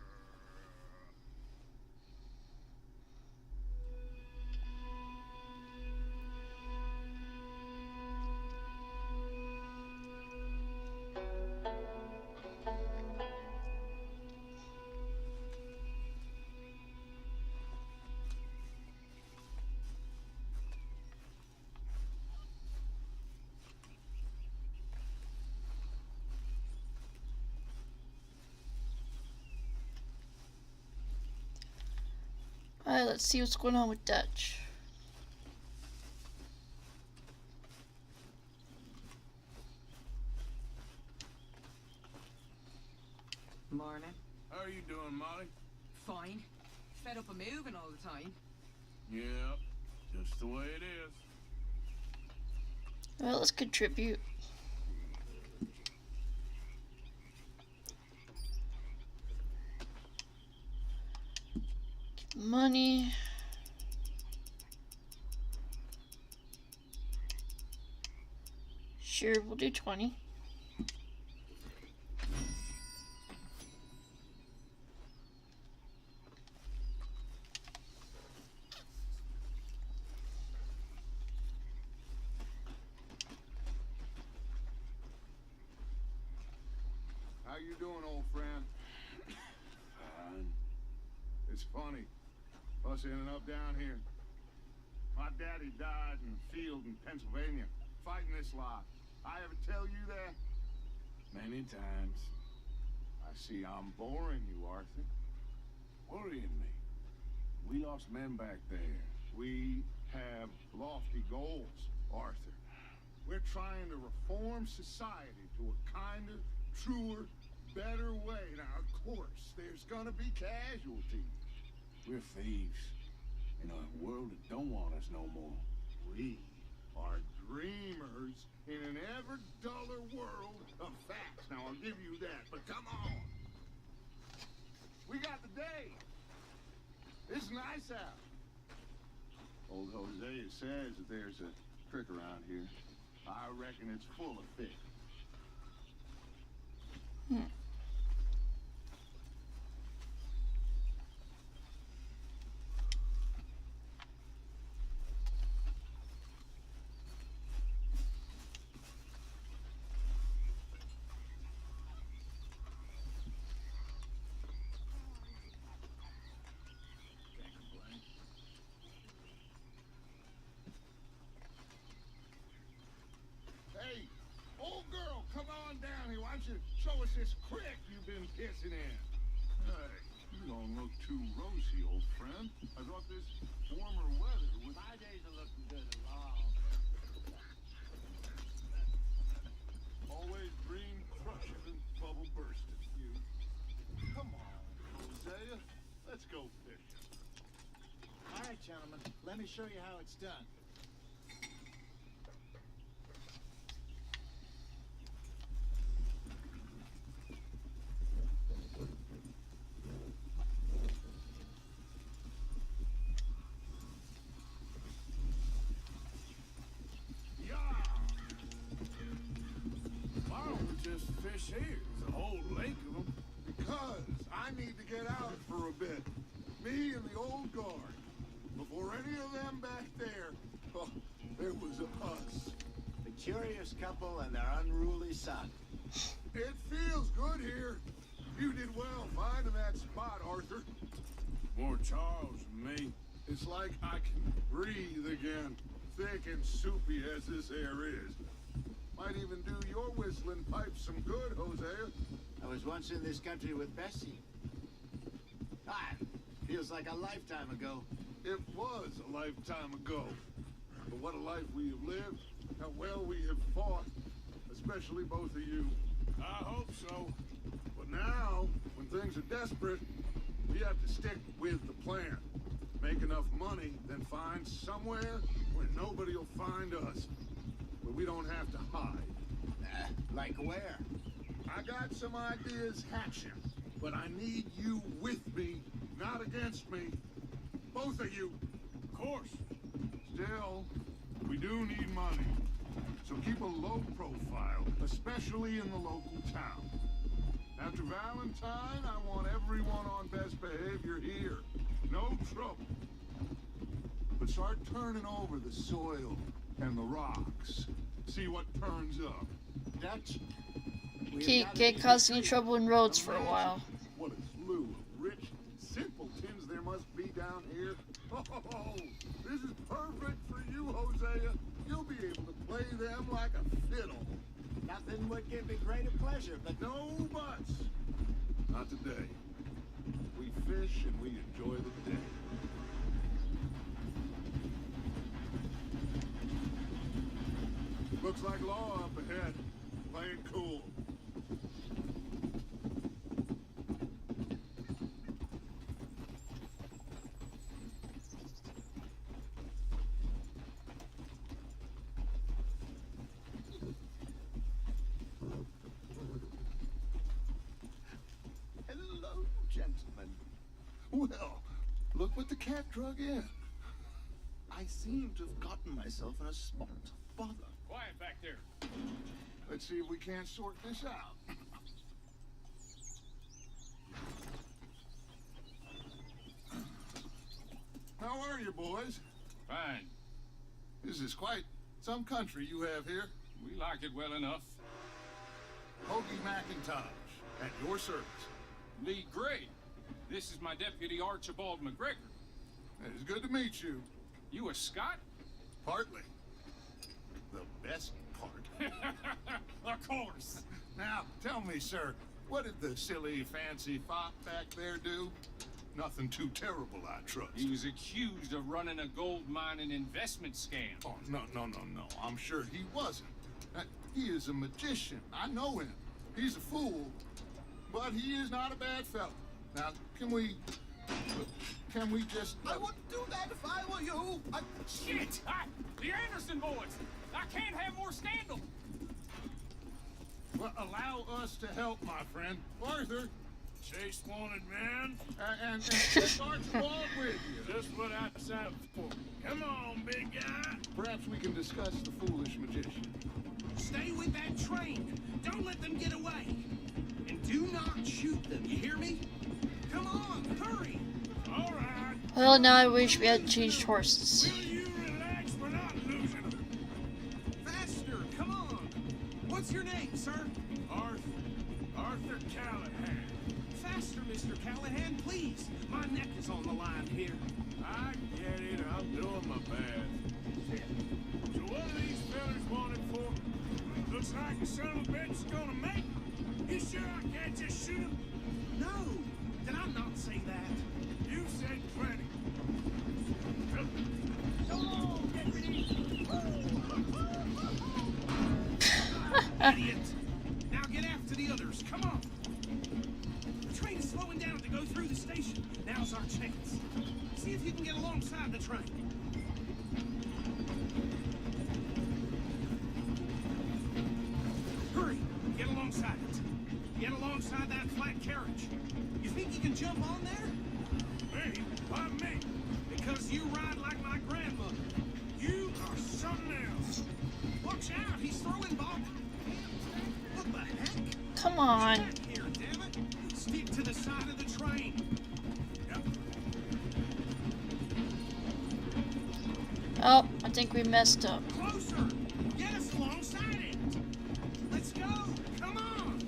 Alright, let's see what's going on with Dutch. Morning. How are you doing, Molly? Fine. Fed up of moving all the time. Yep, just the way it is. Well, let's contribute. Money. Sure, we'll do 20. How you doing, old friend? Fine. It's funny. Us ending up down here. My daddy died in a field in Pennsylvania. fighting this lot. I ever tell you that? Many times. I see I'm boring you, Arthur. Worrying me. We lost men back there. We have lofty goals, Arthur. We're trying to reform society to a kinder, truer, better way. Now, of course, there's gonna be casualties. We're thieves. In a world that don't want us no more. We are dreamers in an ever duller world of facts. Now, I'll give you that, but come on. We got the day. It's nice out. Old Hosea says that there's a trick around here. I reckon it's full of fish. Hey, old girl, come on down here. Why don't you show us this creek you've been pissing in? Hey, you don't look too rosy, old friend. I thought this warmer weather would... My days are looking good and long. Always dream crushing and bubble bursting, you. Come on, Hosea. Let's go fishing. All right, gentlemen, let me show you how it's done. Why don't we just fish here? There's a whole lake of them. Because I need to get out for a bit. Me and the old guard. Before any of them back there, oh, there was us. The curious couple and their unruly son. It feels good here. You did well finding that spot, Arthur. More Charles than me. It's like I can breathe again. Thick and soupy as this air is. Might even do your whistling pipes some good, Hosea. I was once in this country with Bessie. Ah, feels like a lifetime ago. It was a lifetime ago. But what a life we have lived. How well we have fought. Especially both of you. I hope so. But now, when things are desperate, we have to stick with the plan. Make enough money, then find somewhere where nobody will find us. Where we don't have to hide. Like where? I got some ideas hatching, but I need you with me, not against me. Both of you. Of course. Still, we do need money. So keep a low profile, especially in the local town. After Valentine, I want everyone on best behavior here. No trouble. But start turning over the soil and the rocks. See what turns up. Dutch? Get causing you trouble in roads for a while. What a slew of rich simpletons there must be down here. Oh, this is perfect for you, Hosea. You'll be able to play them like a fiddle. Nothing would give me greater pleasure, but No buts. Not today. We fish and we enjoy the day. Looks like law up ahead. Playing cool. Hello, gentlemen. Well, look what the cat drug in. I seem to have gotten myself in a spot of bother. Quiet back there. Let's see if we can't sort this out. How are you, boys? Fine. This is quite some country you have here. We like it well enough. Hoagie McIntosh, at your service. Lee Gray. This is my deputy Archibald McGregor. It is good to meet you. You a Scot? Partly. the best part. Of course. Now, tell me, sir, what did the silly, fancy fop back there do? Nothing too terrible, I trust. He was accused of running a gold mining investment scam. Oh, no. I'm sure he wasn't. He is a magician. I know him. He's a fool, but he is not a bad fellow. Now, can we just... I wouldn't do that if I were you. Shit! The Anderson boys! I can't have more scandal! Well, allow us to help, my friend. Arthur, Chase wanted man. and take Archibald with you. Just what I signed for. Come on, big guy. Perhaps we can discuss the foolish magician. Stay with that train. Don't let them get away. And do not shoot them, you hear me? Come on, hurry. All right. Well, now I wish we had changed horses. Will you relax? We're not losing them. Faster, come on. What's your name, sir? Arthur Callahan. Faster, Mr. Callahan, please. My neck is on the line here. I get it. I'm doing my best. So what are these fellas wanted for? Looks like the son of a bitch is gonna make it. You sure I can't just shoot him? No, did I not say that? You said plenty. Come on, deputy. Idiot. Now get after the others. Come on. The train is slowing down to go through the station. Now's our chance. See if you can get alongside the train. Hurry. Get alongside it. Get alongside that flat carriage. You think you can jump on there? Me? Why me? Because you ride like my grandmother. You are something else. Watch out. He's throwing bombs. What the heck? Come on. Get back here, damn it. Stick to the side of the train. Yep. Oh, I think we messed up. Closer. Get us alongside it. Let's go. Come on.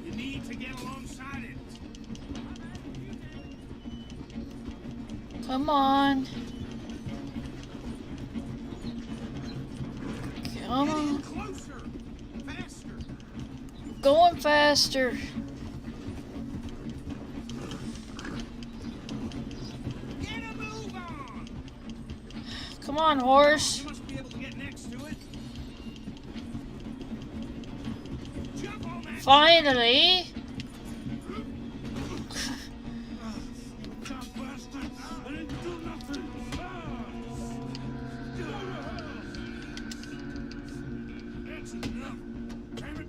You need to get alongside it. Come on. Come Get in on. closer. Faster. Going faster. Get a move on. Come on, horse. You must be able to get next to it. Jump on that. Finally. God bastard. I didn't do nothing. That's enough. Damn it.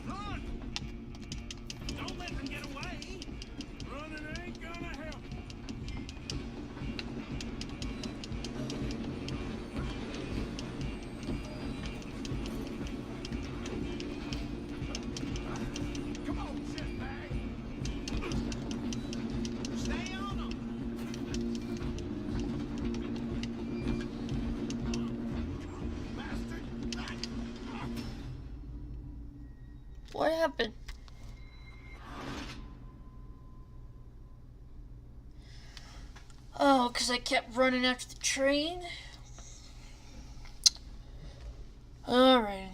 Run. Don't let them get away. Running ain't gonna help. Come on, shitbag. Stay on them. What happened? Oh, because I kept running after the train. Alright.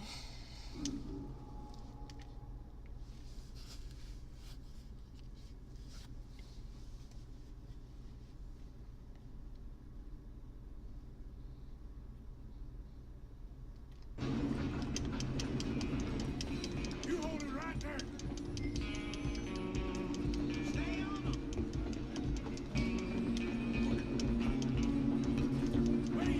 You hold it right there. Stay on them. Wait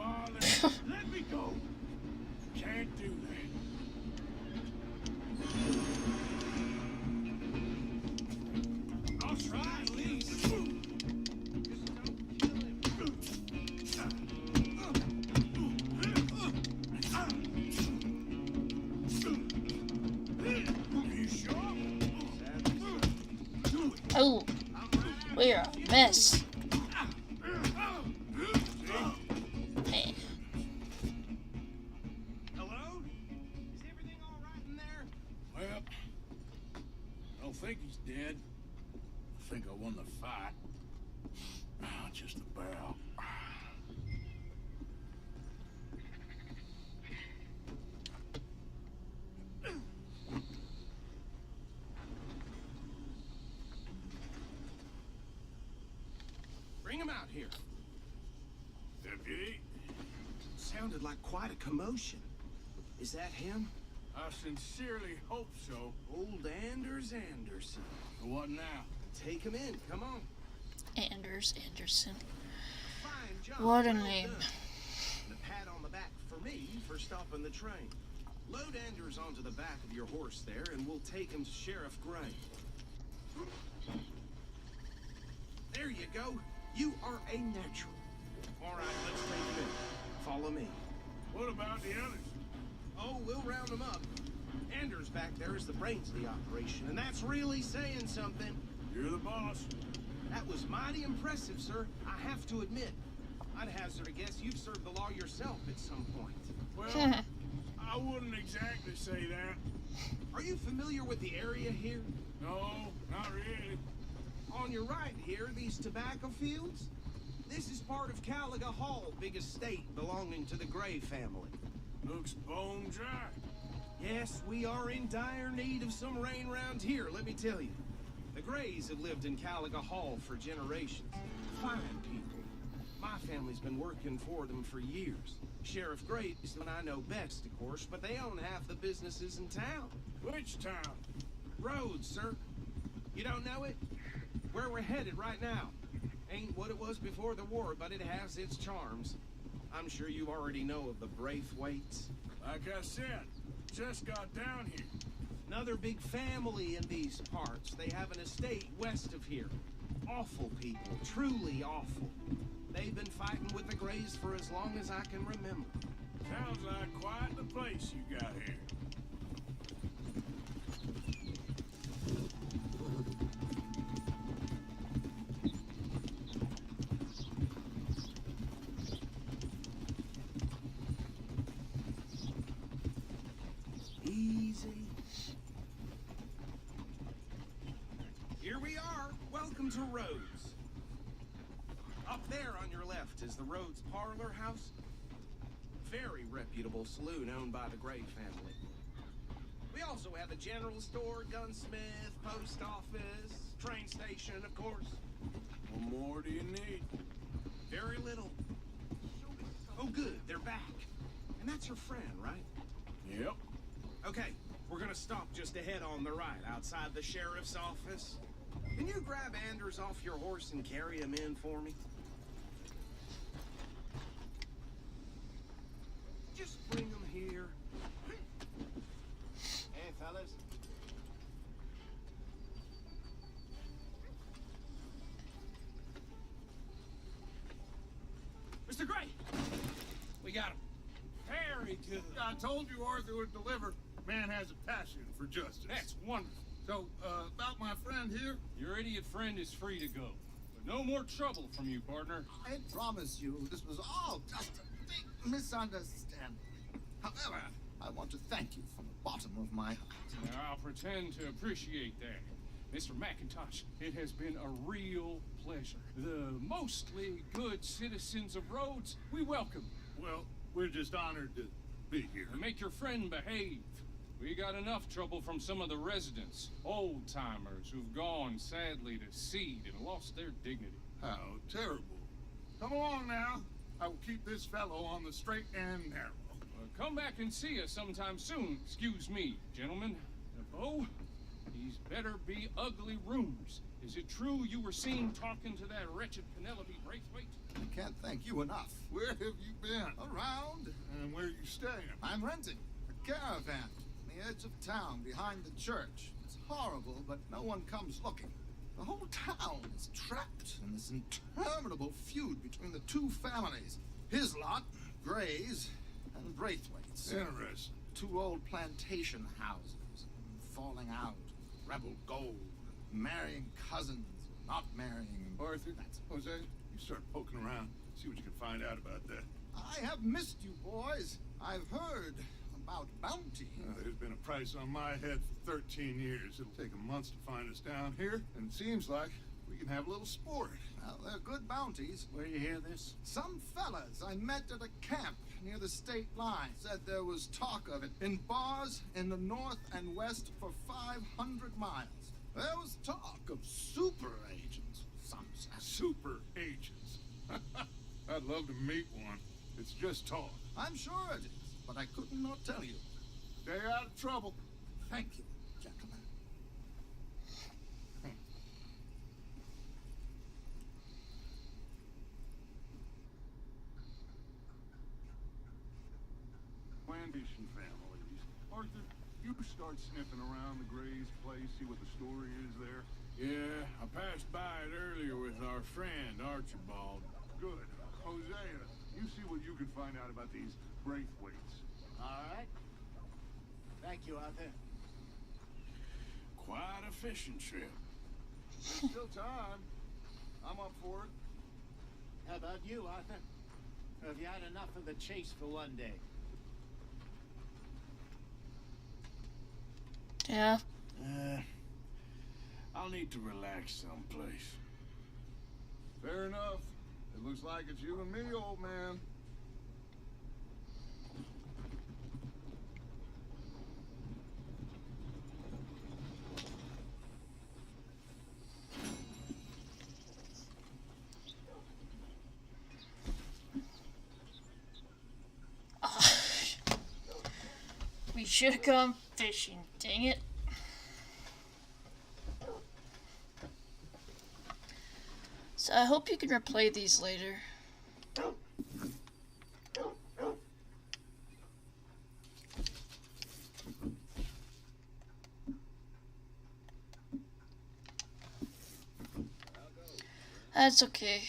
bother. Let me go. Can't do that. I'll try at least. Just don't kill him. You sure? Oh, we're a mess. Man. Hello? Is everything all right in there? Well, I don't think he's dead. I think I won the fight. Just about. Bring him out here. Deputy, Sounded like quite a commotion. Is that him? I sincerely hope so. Old Anders Anderson. What now? Take him in. Come on. Anders Anderson. Fine job. What a Well name. done. And a pat on the back for me for stopping the train. Load Anders onto the back of your horse there, and we'll take him to Sheriff Gray. There you go. You are a natural. All right, let's take him in. Follow me. What about the others? Oh, we'll round them up. Anders back there is the brains of the operation, and that's really saying something. You're the boss. That was mighty impressive, sir. I have to admit. I'd hazard a guess you've served the law yourself at some point. Well, I wouldn't exactly say that. Are you familiar with the area here? No, not really. On your right here, these tobacco fields? This is part of Caliga Hall, big estate belonging to the Gray family. Looks bone dry. Yes, we are in dire need of some rain round here, let me tell you. The Grays have lived in Caliga Hall for generations. Fine people. My family's been working for them for years. Sheriff Gray is the one I know best, of course, but they own half the businesses in town. Which town? Rhodes, sir. You don't know it? Where we're headed right now. Ain't what it was before the war, but it has its charms. I'm sure you already know of the Braithwaites. Like I said, just got down here. Another big family in these parts. They have an estate west of here. Awful people, truly awful. They've been fighting with the Grays for as long as I can remember. Sounds like quite the place you got here. Easy. Here we are. Welcome to Rhodes. Up there on your left is the Rhodes Parlor House. Very reputable saloon owned by the Gray family. We also have a general store, gunsmith, post office, train station, of course. What more do you need? Very little. Oh, good. They're back. And that's your friend, right? Yep. Okay, we're gonna stop just ahead on the right, outside the sheriff's office. Can you grab Anders off your horse and carry him in for me? Just bring him here. Hey, fellas. Mr. Gray! We got him. Very good. I told you Arthur would deliver. Man has a passion for justice. That's wonderful. So, about my friend here? Your idiot friend is free to go. But no more trouble from you, partner. I promise you, this was all just a big misunderstanding. However, I want to thank you from the bottom of my heart. Now, I'll pretend to appreciate that. Mr. McIntosh, it has been a real pleasure. The mostly good citizens of Rhodes, we welcome. Well, we're just honored to be here. And make your friend behave. We got enough trouble from some of the residents, old-timers who've gone, sadly, to seed and lost their dignity. How terrible. Come along now. I will keep this fellow on the straight and narrow. Come back and see us sometime soon. Excuse me, gentlemen. Oh, these better be ugly rooms. Is it true you were seen talking to that wretched Penelope Braithwaite? I can't thank you enough. Where have you been? Around? And where are you staying? I'm renting a caravan on the edge of town behind the church. It's horrible, but no one comes looking. The whole town is trapped in this interminable feud between the two families. His lot, Gray's, and Braithwaite's. Interesting. Two old plantation houses, falling out, rebel gold, marrying cousins, not marrying. Arthur, Jose, you start poking around, see what you can find out about that. I have missed you, boys. I've heard about bounty. There's been a price on my head for 13 years. It'll take a month to find us down here, and it seems like we can have a little sport. Well, they're good bounties. Where you hear this? Some fellas I met at a camp near the state line said there was talk of it in bars in the north and west for 500 miles. There was talk of super agents, some said. Super agents? I'd love to meet one. It's just talk. I'm sure it is, but I couldn't not tell you. Stay out of trouble. Thank you, gentlemen. Plantation families. Arthur, you start sniffing around the Gray's place, see what the story is there. Yeah, I passed by it earlier with our friend, Archibald. Good. Hosea, you see what you can find out about these Braithwaites. All right. Thank you, Arthur. Quite a fishing trip. There's still time. I'm up for it. How about you, Arthur? Have you had enough of the chase for one day? Yeah. I'll need to relax someplace. Fair enough. It looks like it's you and me, old man. We should have gone fishing, dang it. So I hope you can replay these later. That's okay.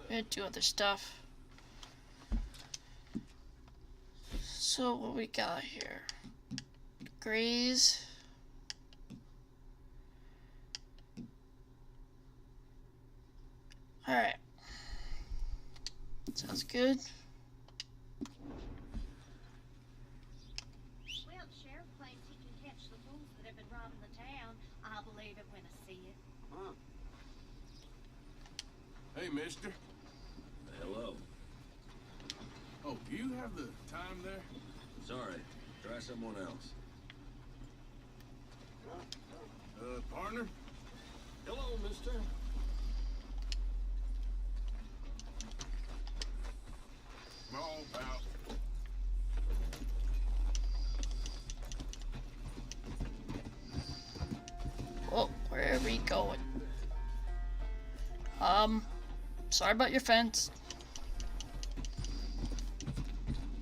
We're gonna do other stuff. So what we got here? Graze. Alright. Sounds good. Well, the sheriff claims he can catch the fools that have been robbing the town. I'll believe it when I see it. Huh. Hey, mister. Hello. Oh, do you have the time there? Sorry. Try someone else. Partner? Hello, mister. Oh, pal. Oh, where are we going? Sorry about your fence.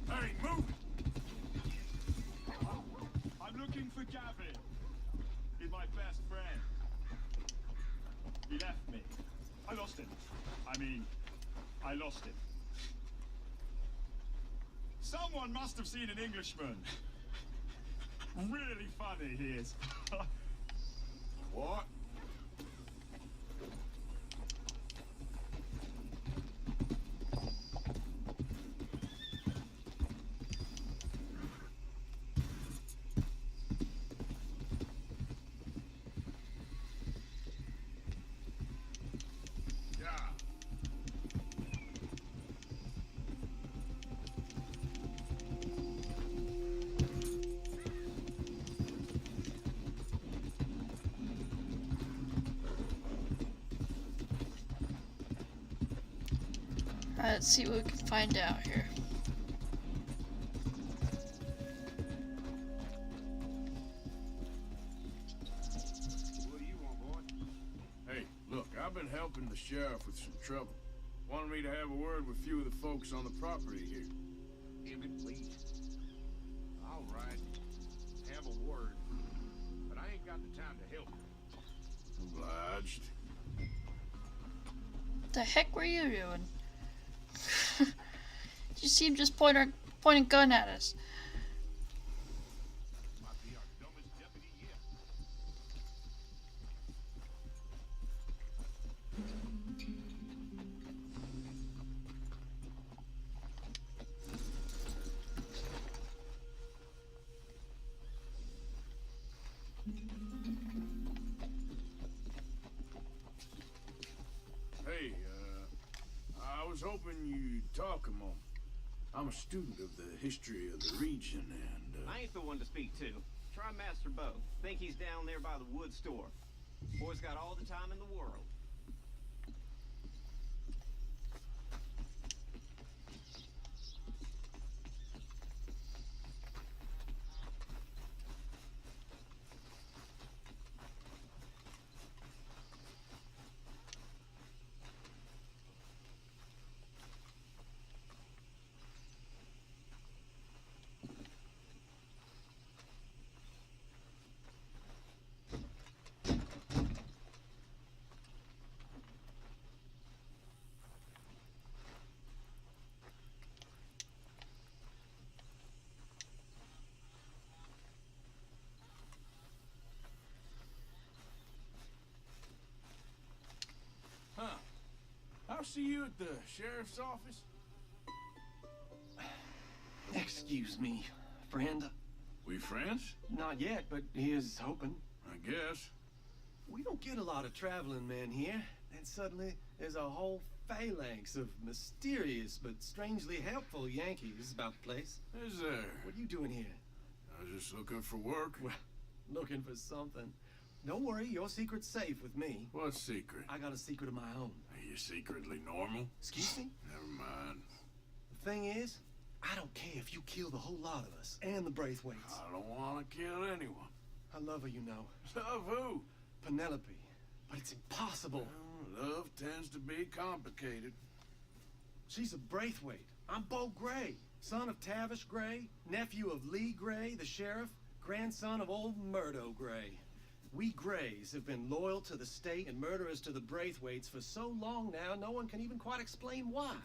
Hey, move! I'm looking for Gavin. He's my best friend. He left me. I lost him. I lost him. Someone must have seen an Englishman. Really funny he is. What? Let's see what we can find out here. sheriff with some trouble. Wanted me to have a word with a few of the folks on the property here. Damn it, please. All right. Have a word. But I ain't got the time to help you. Obliged. What the heck were you doing? You see him just point a gun at us. Might be our dumbest deputy yet. Hey, I was hoping you'd talk a moment. I'm a student of the history of the region, and, I ain't the one to speak to. Try Master Bo. Think he's down there by the wood store. Boy's got all the time in the world. huh. I'll see you at the sheriff's office. Excuse me, friend. We friends? Not yet, but here's hoping. I guess. We don't get a lot of traveling men here, and suddenly there's a whole phalanx of mysterious but strangely helpful Yankees about the place. Is there? What are you doing here? I was just looking for work. Well, looking for something. Don't worry, your secret's safe with me. What secret? I got a secret of my own. Are you secretly normal? Excuse me? Never mind. The thing is, I don't care if you kill the whole lot of us and the Braithwaites. I don't want to kill anyone. I love her, you know. Love who? Penelope. But it's impossible. Well, love tends to be complicated. She's a Braithwaite. I'm Bo Gray, son of Tavish Gray, nephew of Lee Gray, the sheriff, grandson of old Murdo Gray. We Grays have been loyal to the state and murderers to the Braithwaites for so long now, no one can even quite explain why.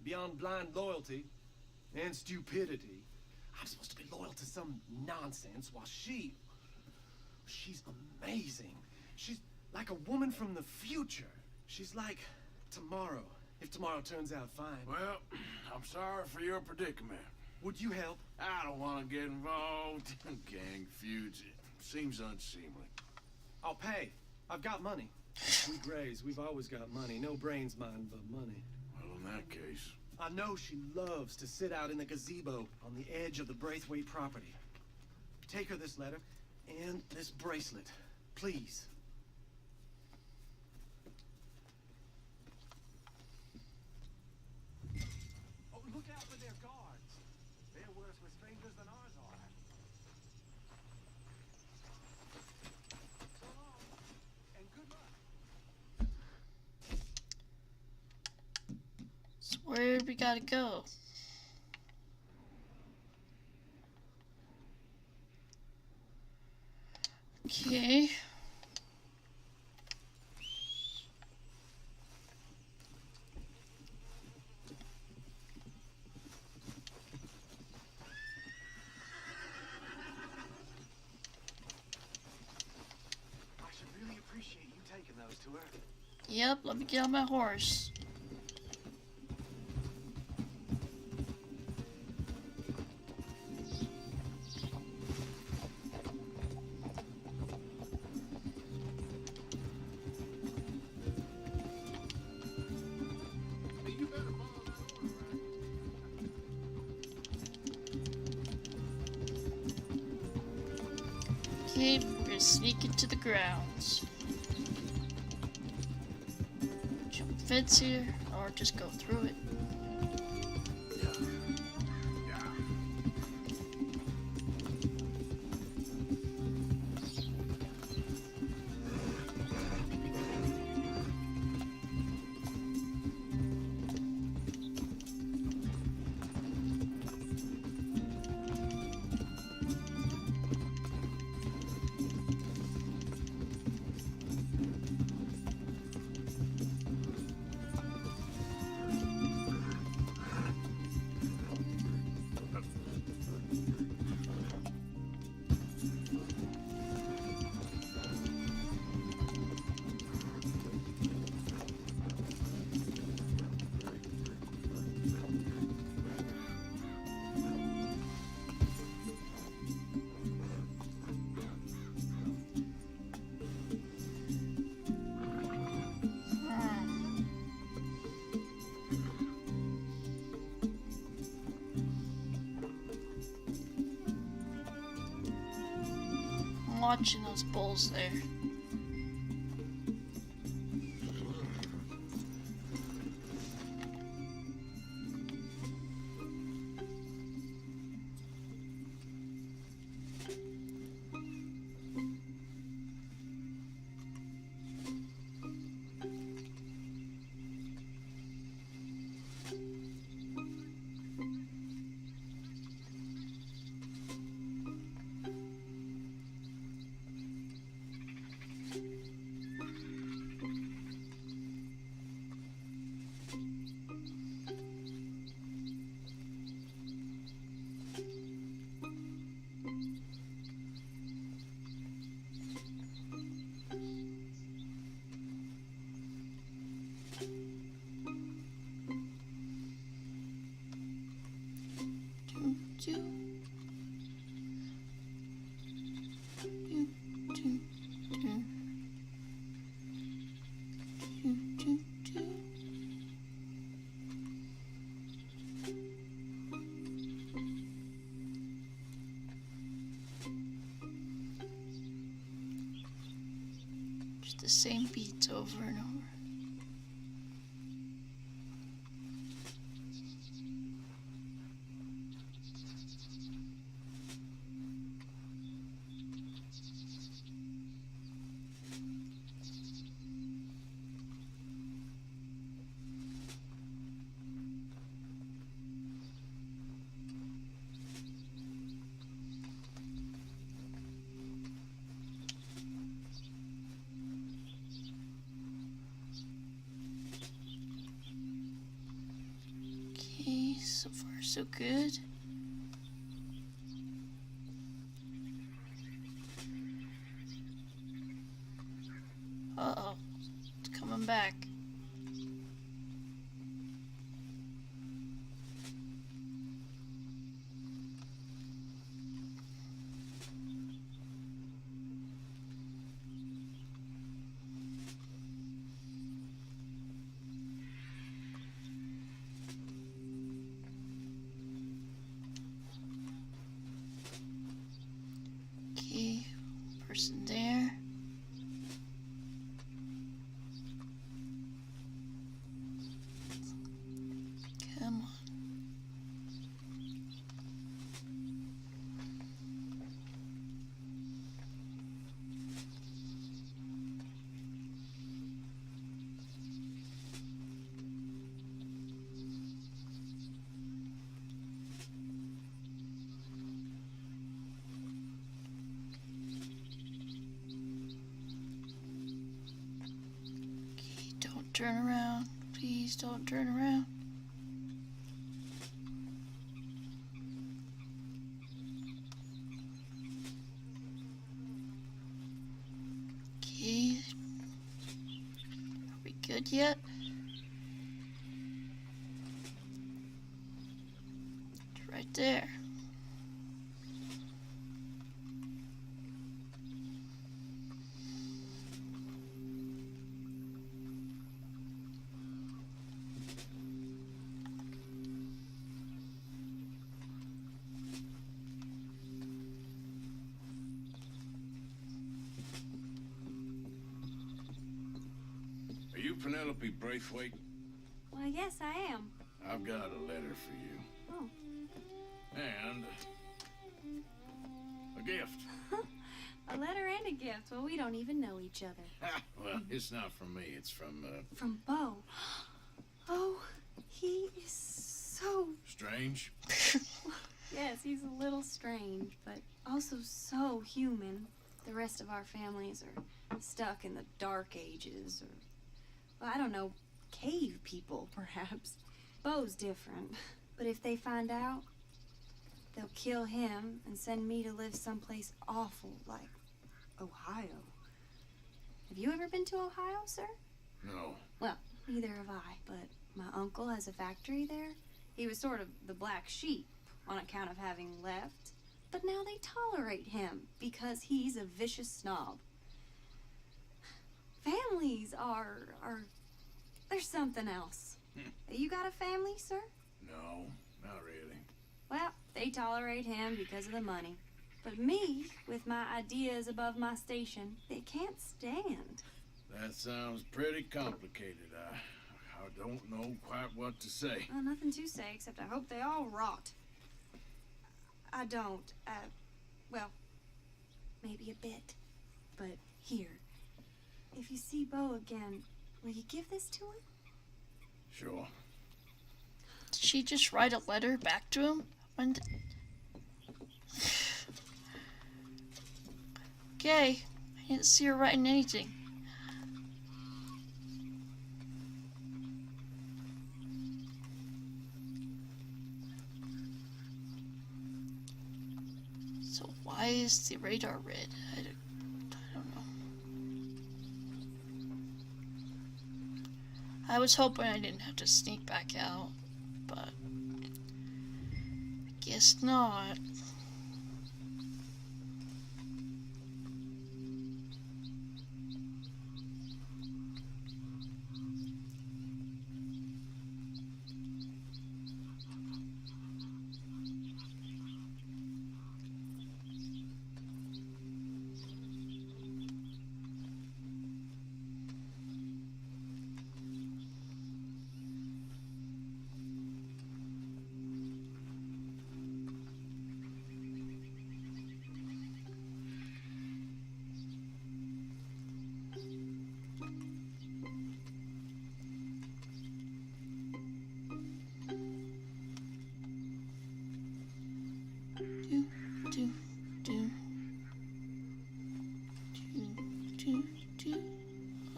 Beyond blind loyalty and stupidity, I'm supposed to be loyal to some nonsense while she's amazing. She's like a woman from the future. She's like tomorrow, if tomorrow turns out fine. Well, I'm sorry for your predicament. Would you help? I don't want to get involved in gang feuds. It seems unseemly. I'll pay. I've got money. We Grays, we've always got money. No brains, mind, but money. Well, in that case... I know she loves to sit out in the gazebo on the edge of the Braithwaite property. Take her this letter and this bracelet, please. Oh, look out for their guards. They're worse with strangers than ours are. So long, and good luck. So where do we gotta go? Okay. I should really appreciate you taking those to her. Yep, let me get on my horse. You better follow that order, right? Okay, we're gonna sneak into the grounds. Jump fence here, or just go through it. watching those bulls there. Just the same beats over and over. Okay, so far so good. Uh-oh, it's coming back. Okay, person there. Come on. Okay, don't turn around. Please don't turn around. Okay. Are we good yet? It's right there. Are you Penelope Braithwaite? Why, yes, I am. I've got a letter for you. Oh. And a gift. A letter and a gift. Well, we don't even know each other. Well, it's not from me. It's from, From Bo. Oh, he is so... Strange. Yes, he's a little strange, but also so human. The rest of our families are stuck in the dark ages, or, well, I don't know, cave people, perhaps. Bo's different, but if they find out, they'll kill him and send me to live someplace awful like Ohio. Have you ever been to Ohio, sir? No. Well, neither have I, but my uncle has a factory there. He was sort of the black sheep on account of having left, but now they tolerate him because he's a vicious snob. Families they're something else. You got a family, sir? No, not really. Well, they tolerate him because of the money. But me, with my ideas above my station, they can't stand. That sounds pretty complicated. I don't know quite what to say. Well, nothing to say, except I hope they all rot. I don't. Well, maybe a bit. But here, if you see Bo again, will you give this to him? Sure. Did she just write a letter back to him? Okay, I didn't see her writing anything. So why is the radar red? I don't know. I was hoping I didn't have to sneak back out, but I guess not.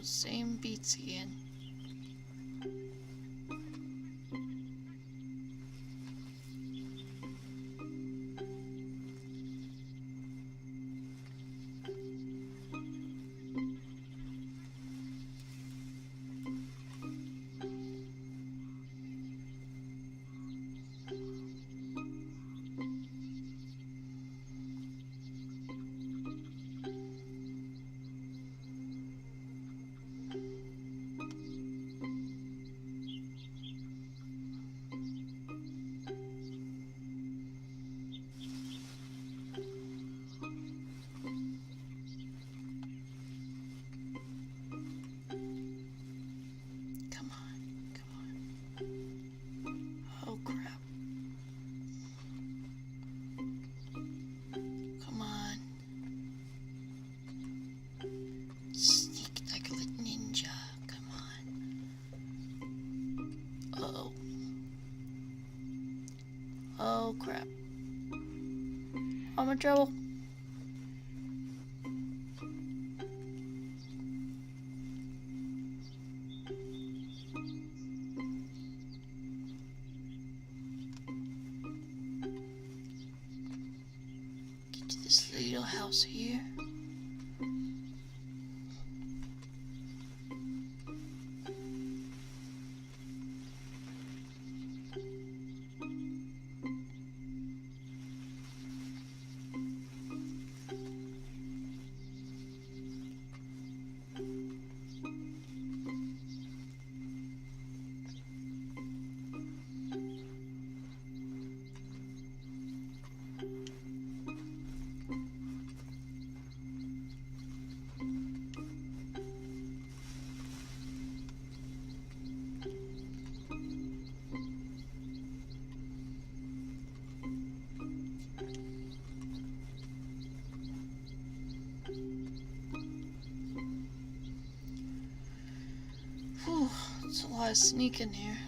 Same beats again. Oh crap. I'm in trouble. Get to this little house here. Whew, it's a lot of sneaking here.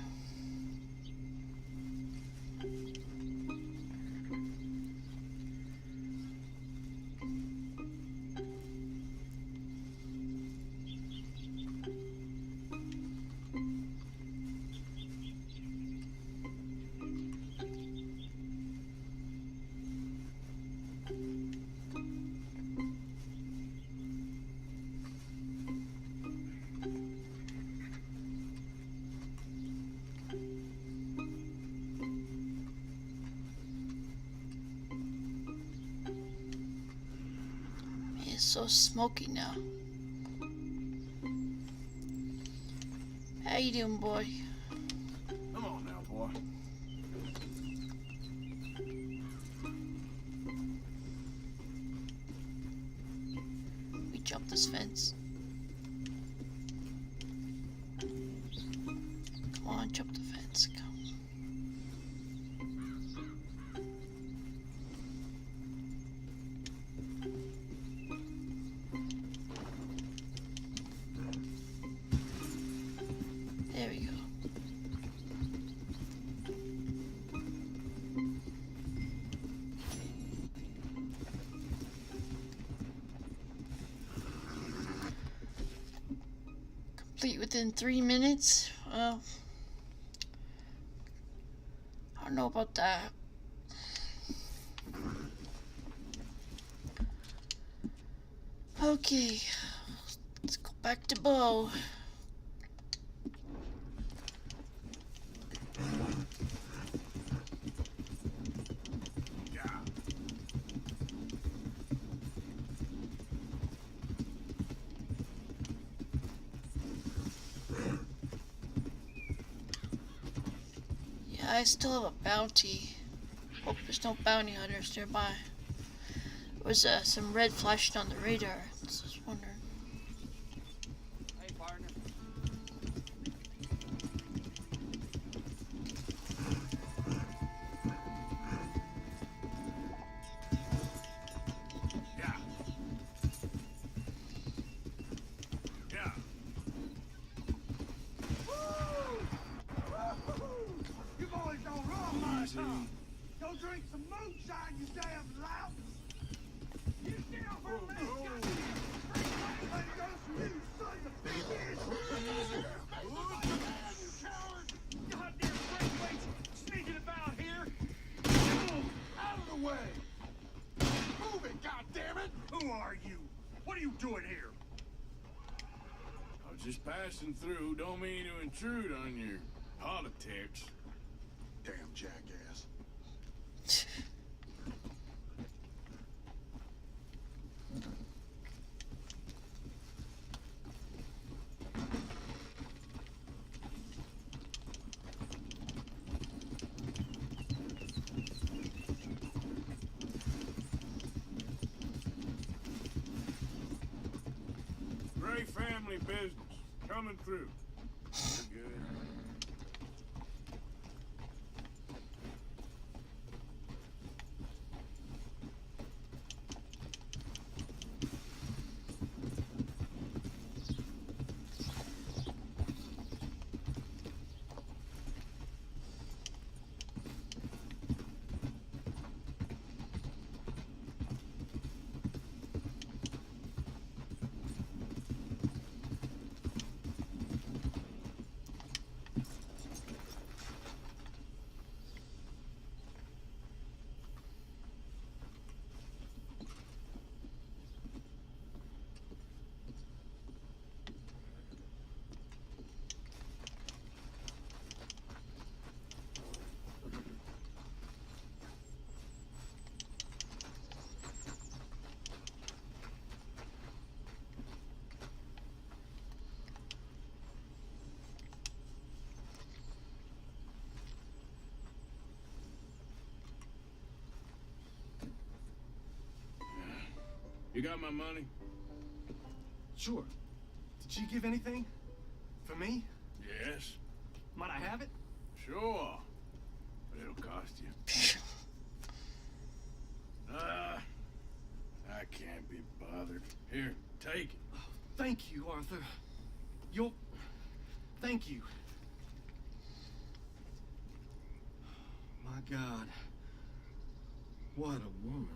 It's so smoky now. How you doing, boy? Come on now, boy. jump this fence. Come on, jump the fence. Come. There we go. Complete within 3 minutes. Well, I don't know about that. Okay, let's go back to Bo. Yeah, I still have a bounty. Hope there's no bounty hunters nearby. There was some red flashing on the radar. I was just wondering. Hey, partner. Yeah. Yeah. You boys don't run much, huh? Go drink some moonshine, you damn louts! You stay off her legs, goddamn! Let it go for you, sons of bitches! You coward! Goddamn breakaways sneaking about here! Move out of the way! Move it, goddammit! Who are you? What are you doing here? I was just passing through. Don't mean to intrude on your politics. Damn jackass. Great family business. Coming through. You're good. You got my money? Sure. Did she give anything? For me? Yes. Might I have it? Sure. But it'll cost you. I can't be bothered. Here, take it. Oh, thank you, Arthur. Thank you. My God. What a woman.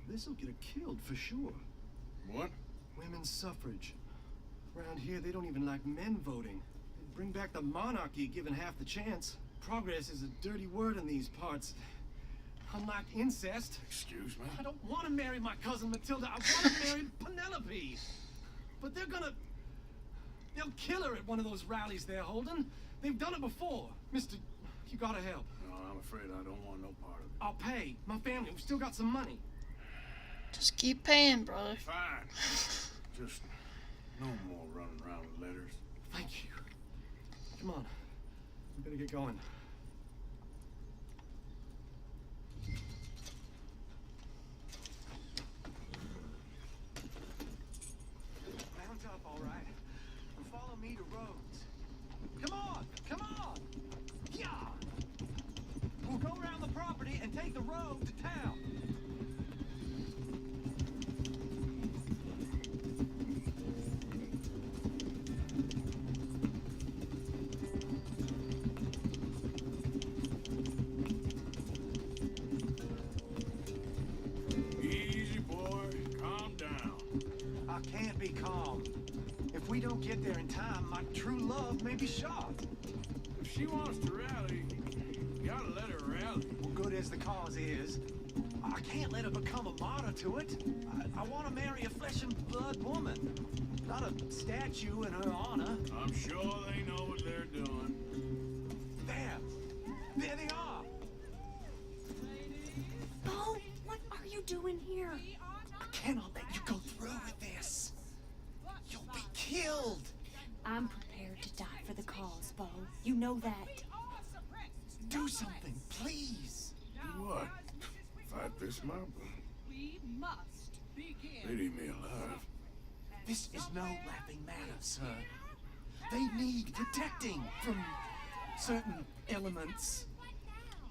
This'll get her killed for sure. What? Women's suffrage. Around here, they don't even like men voting. They'd bring back the monarchy given half the chance. Progress is a dirty word in these parts. Unlike incest. Excuse me? I don't want to marry my cousin Matilda. I want to marry Penelope. But they'll kill her at one of those rallies they're holding. They've done it before. Mister, you gotta help. No, I'm afraid I don't want no part of it. I'll pay. My family, we still got some money. Just keep paying, brother. Fine. Just no more running around with letters. Thank you. Come on. We better get going. there in time, my true love may be shot. If she wants to rally, you gotta let her rally. Well, good as the cause is, I can't let her become a martyr to it. I want to marry a flesh and blood woman, not a statue in her honor. I'm sure they know what they're doing. There they are. Bo, what are you doing here? I cannot let you go through with this. You'll be killed. I'm prepared to die for the cause, Bo. You know that. Do something, please. Do what? Fight this mob? We must begin. They'd eat me alive. This is no laughing matter, sir. They need protecting from certain elements.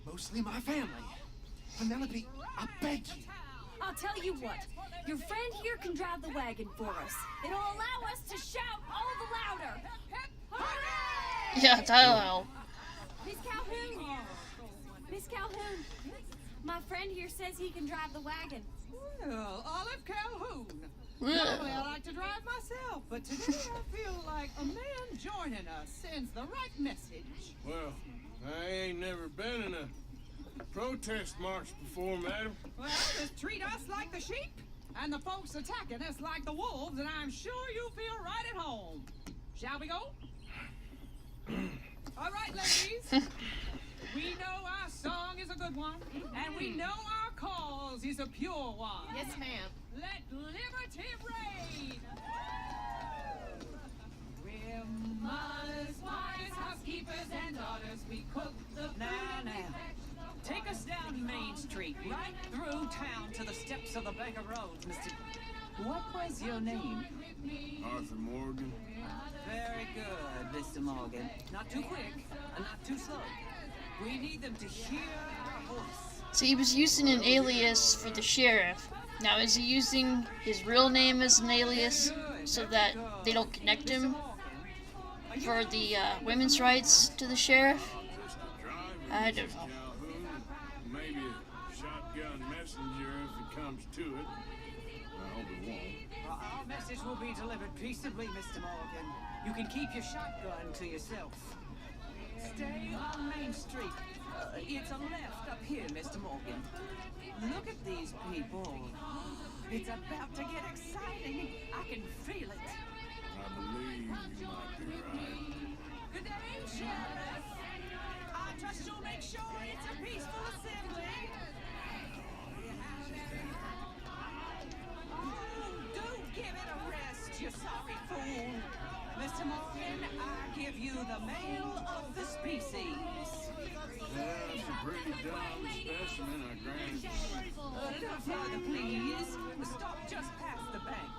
Mostly my family. Penelope, I beg you. I'll tell you what. Your friend here can drive the wagon for us. It'll allow us to shout all the louder. Hooray! Yeah, that'll. Miss Calhoun! Miss Calhoun! My friend here says he can drive the wagon. Well, Olive Calhoun. Yeah. Normally I like to drive myself, but today I feel like a man joining us sends the right message. Well, I ain't never been in a protest march before, madam. Well, just treat us like the sheep, and the folks attacking us like the wolves, and I'm sure you feel right at home. Shall we go? All right, ladies. We know our song is a good one, and we know our cause is a pure one. Yes, ma'am. Let liberty reign! We're mothers, wives, housekeepers, and daughters. We cook the food. Now. Take us down Main Street, right through town to the steps of the Bank of Rhodes, Mr. What was your name? Arthur Morgan. Very good, Mr. Morgan. Not too quick, and not too slow. We need them to hear our voice. So he was using an alias for the sheriff. Now is he using his real name as an alias so that they don't connect him for the women's rights to the sheriff? I don't know. Maybe a shotgun messenger if it comes to it. I hope it won't. Our message will be delivered peaceably, Mr. Morgan. You can keep your shotgun to yourself. Stay on Main Street. It's a left up here, Mr. Morgan. Look at these people. It's about to get exciting. I can feel it. I believe you might be right. Good day, Sheriff. I trust you'll make sure it's a peaceful assembly. Oh, do give it a rest, you sorry fool. Mr. Morgan, I give you the male of the species. That's a pretty dumb specimen, I grant. A little further, please. Stop just past the bank.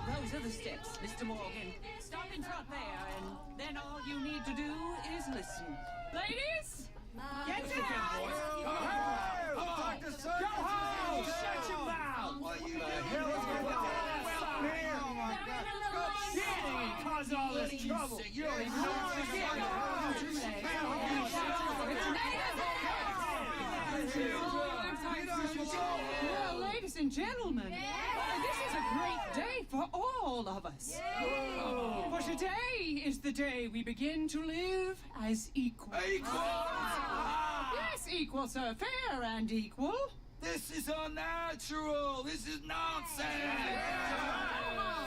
Those are the steps, Mr. Morgan. Stop in front there, and then all you need to do is listen. Ladies, get down! Go home! Go home! Shut your mouth! What the hell is going on here? Oh my God! Shit! Cause all this trouble. You don't even know what's going Well, ladies and gentlemen, this is a great day for all of us. For today is the day we begin to live as equals. Yes, equal, sir. Fair and equal. This is unnatural. This is nonsense.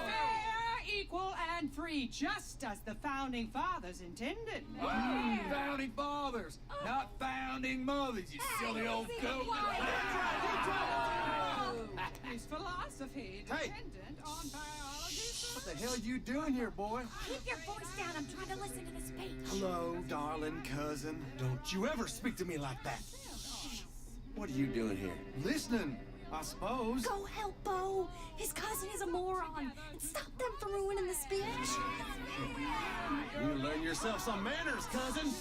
Fair, equal, and free, just as the founding fathers intended. Founding fathers, not founding mothers, you silly old goat. His philosophy dependent on biology. What the hell you doing here, boy? Keep your voice down. I'm trying to listen to the speech. Hello, darling cousin. Don't you ever speak to me like that. What are you doing here? Listening, I suppose. Go help Bo. His cousin is a moron. And stop them from ruining the speech. You learn yourself some manners, cousin.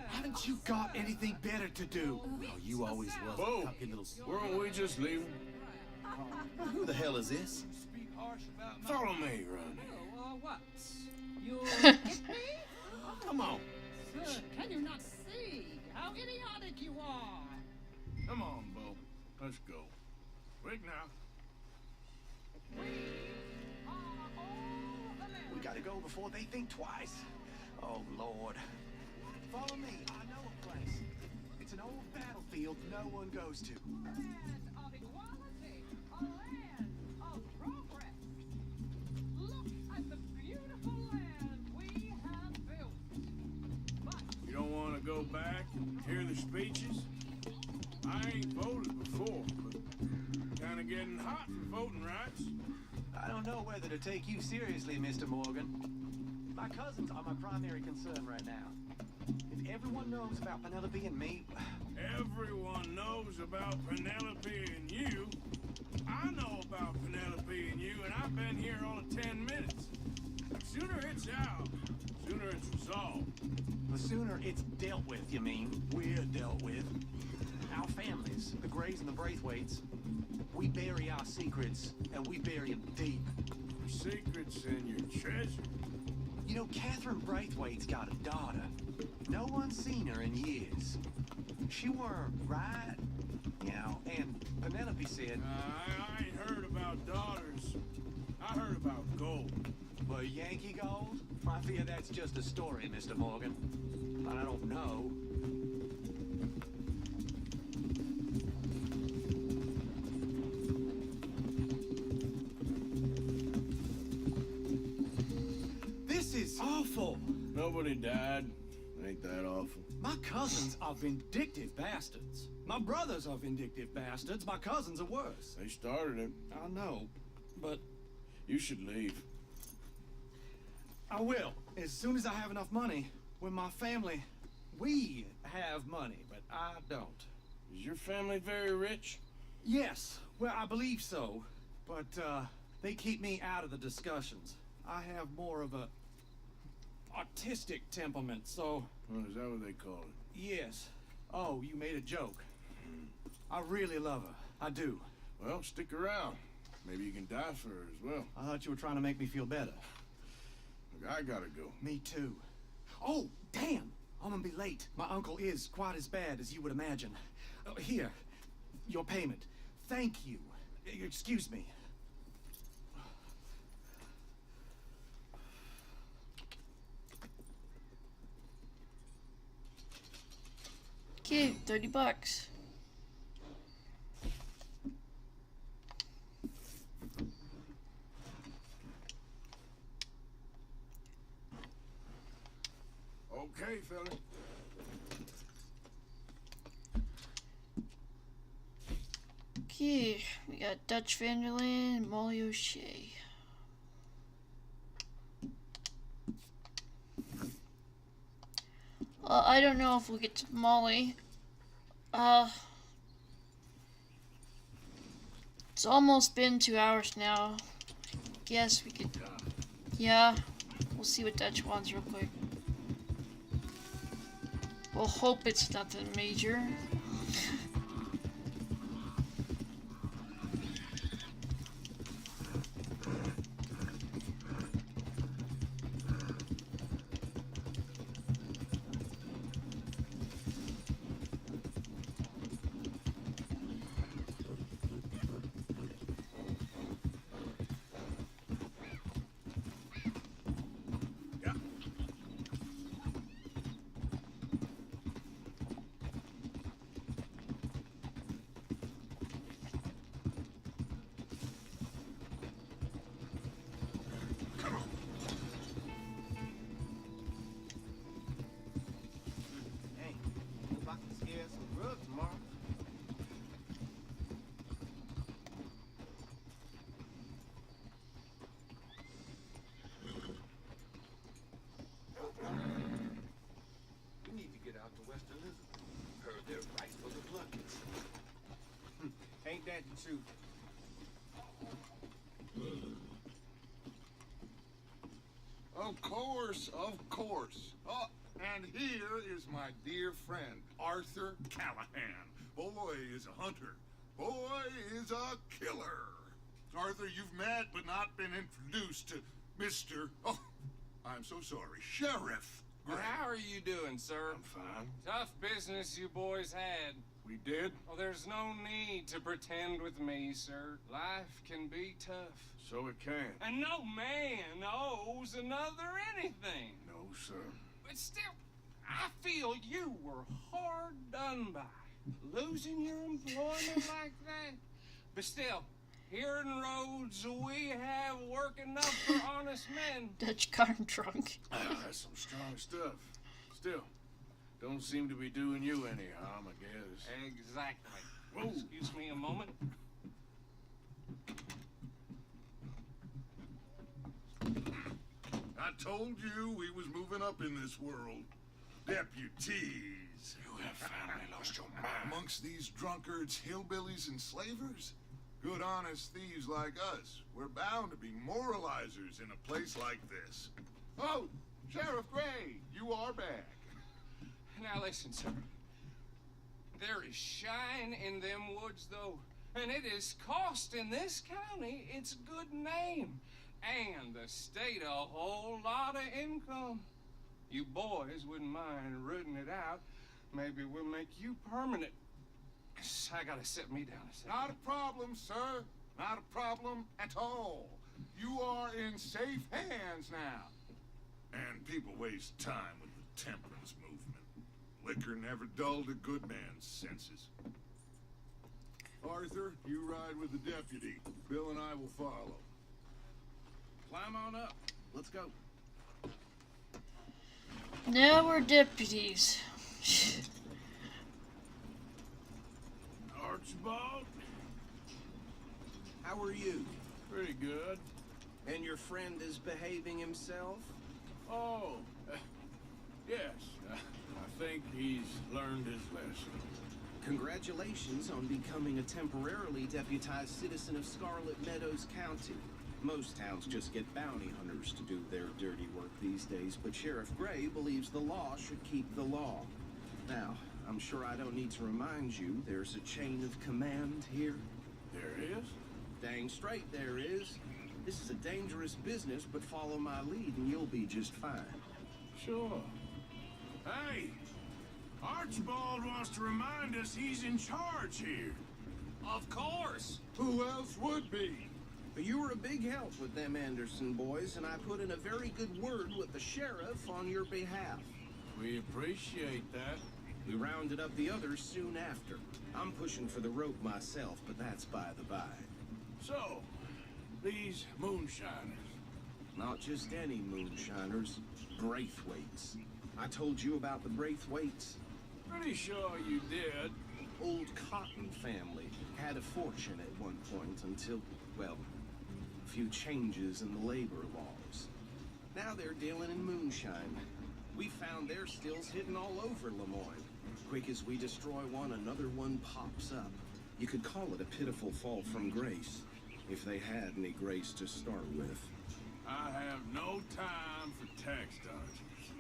Haven't you got anything better to do? Oh, you always was Bo, a cocky little... weren't we just leaving? Who the hell is this? Follow me, Ronnie. What? You hit me? Come on. Sir, can you not see how idiotic you are? Come on, Bo. Let's go. Quick now. We are all Americans. We got gotta go before they think twice. Oh, Lord. Follow me. I know a place. It's an old battlefield no one goes to. Land of equality, a land of progress. Look at the beautiful land we have built. But You don't want to go back and hear the speeches? I ain't voted before, but kind of getting hot for voting rights. I don't know whether to take you seriously, Mr. Morgan. My cousins are my primary concern right now. If everyone knows about Penelope and me... Everyone knows about Penelope and you. I know about Penelope and you, and I've been here only 10 minutes. Sooner it's out, sooner it's resolved. The sooner it's dealt with, you mean? We're dealt with. Our families, the Grays and the Braithwaites, we bury our secrets, and we bury them deep. Your secrets and your treasure. You know, Catherine Braithwaite's got a daughter. No one's seen her in years. She weren't right, you know, and Penelope said... I ain't heard about daughters. I heard about gold. Well, Yankee gold? I fear that's just a story, Mr. Morgan. But I don't know. This is awful. Nobody died. Ain't that awful? My cousins are vindictive bastards. My brothers are vindictive bastards. My cousins are worse. They started it. I know, but You should leave. I will. As soon as I have enough money. When my family... We have money, but I don't. Is your family very rich? Yes, well, I believe so. But, they keep me out of the discussions. I have more of a... artistic temperament, so... Oh, is that what they call it? Yes. Oh, you made a joke. I really love her. I do. Well, stick around. Maybe you can die for her as well. I thought you were trying to make me feel better. Look, I gotta go. Me too. Oh, damn! I'm gonna be late. My uncle is quite as bad as you would imagine. Here, your payment. Thank you. Excuse me. Okay, $30. Okay, fella. Okay, we got Dutch Vanderland, Molly O'Shea. I don't know if we'll get to Molly. It's almost been 2 hours now. Guess we could... Yeah, we'll see what Dutch wants real quick. We'll hope it's nothing major. Ain't that the truth? Of course, of course. Oh, and here is my dear friend, Arthur Callahan. Boy is a hunter. Boy is a killer. Arthur, you've met but not been introduced to Mr. Oh, I'm so sorry, Sheriff Gray. I are you doing, sir? I'm fine. Tough business you boys had. We did? Well, there's no need to pretend with me, sir. Life can be tough. So it can. And no man owes another anything. No, sir. But still, I feel you were hard done by. Losing your employment like that. But still, here in Rhodes, we have work enough for honest men. Dutch gone drunk. That's some strong stuff. Still, don't seem to be doing you any harm, I guess. Exactly. Whoa. Excuse me a moment. I told you we was moving up in this world. Deputies. You have finally lost your mind. Amongst these drunkards, hillbillies, and slavers? Good honest thieves like us. We're bound to be moralizers in a place like this. Oh, Sheriff Gray, you are back. Now listen, sir. There is shine in them woods, though. And it is costing this county its good name. And the state a whole lot of income. You boys wouldn't mind rooting it out. Maybe we'll make you permanent. I gotta sit me down a second. Not a problem, sir. Not a problem at all. You are in safe hands now. And people waste time with the temperance movement. Liquor never dulled a good man's senses. Arthur, you ride with the deputy. Bill and I will follow. Climb on up. Let's go. Now we're deputies. Archibald? How are you? Pretty good. And your friend is behaving himself? Oh, yes. I think he's learned his lesson. Congratulations on becoming a temporarily deputized citizen of Scarlet Meadows County. Most towns just get bounty hunters to do their dirty work these days, but Sheriff Gray believes the law should keep the law. Now, I'm sure I don't need to remind you there's a chain of command here. There is? Dang straight there is. This is a dangerous business, but follow my lead and you'll be just fine. Sure. Hey, Archibald wants to remind us he's in charge here. Of course. Who else would be? But you were a big help with them Anderson boys, and I put in a very good word with the sheriff on your behalf. We appreciate that. We rounded up the others soon after. I'm pushing for the rope myself, but that's by the by. So, these moonshiners. Not just any moonshiners, Braithwaites. I told you about the Braithwaites. Pretty sure you did. Old Cotton family had a fortune at one point until, well, a few changes in the labor laws. Now they're dealing in moonshine. We found their stills hidden all over Lemoyne. Quick as we destroy one, another one pops up. You could call it a pitiful fall from grace, if they had any grace to start with. I have no time for tax dodgers.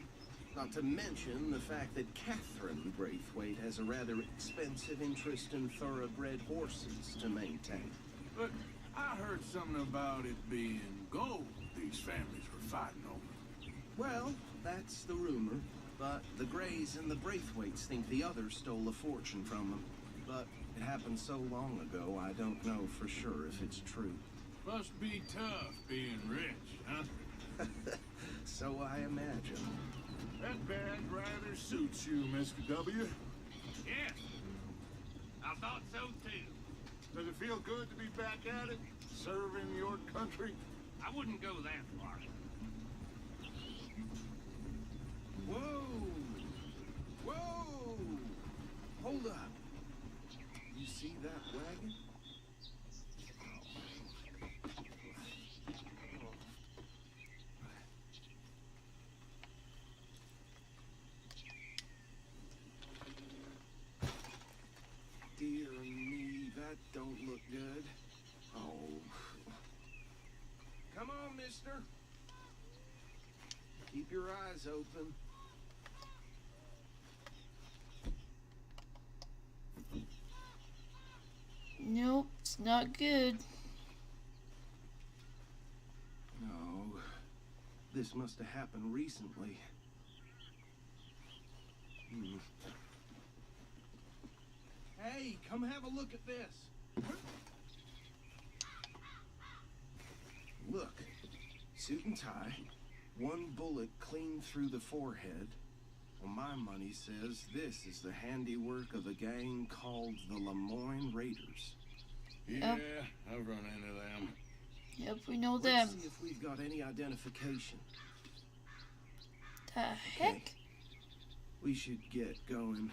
Not to mention the fact that Catherine Braithwaite has a rather expensive interest in thoroughbred horses to maintain. But I heard something about it being gold these families were fighting over. Well, that's the rumor. But the Grays and the Braithwaites think the others stole a fortune from them. But it happened so long ago, I don't know for sure if it's true. Must be tough being rich, huh? So I imagine. That badge rather suits you, Mr. W. Yes. I thought so too. Does it feel good to be back at it? Serving your country? I wouldn't go that far. Whoa! Whoa! Hold up. You see that wagon? Dear me, that don't look good. Oh. Come on, mister. Keep your eyes open. Nope, it's not good. No. This must have happened recently. Come have a look at this. Look, suit and tie, one bullet clean through the forehead. Well, my money says this is the handiwork of a gang called the Lemoyne Raiders. Yeah, I've run into them. Yep, we know them. Let's see if we've got any identification. The heck? We should get going.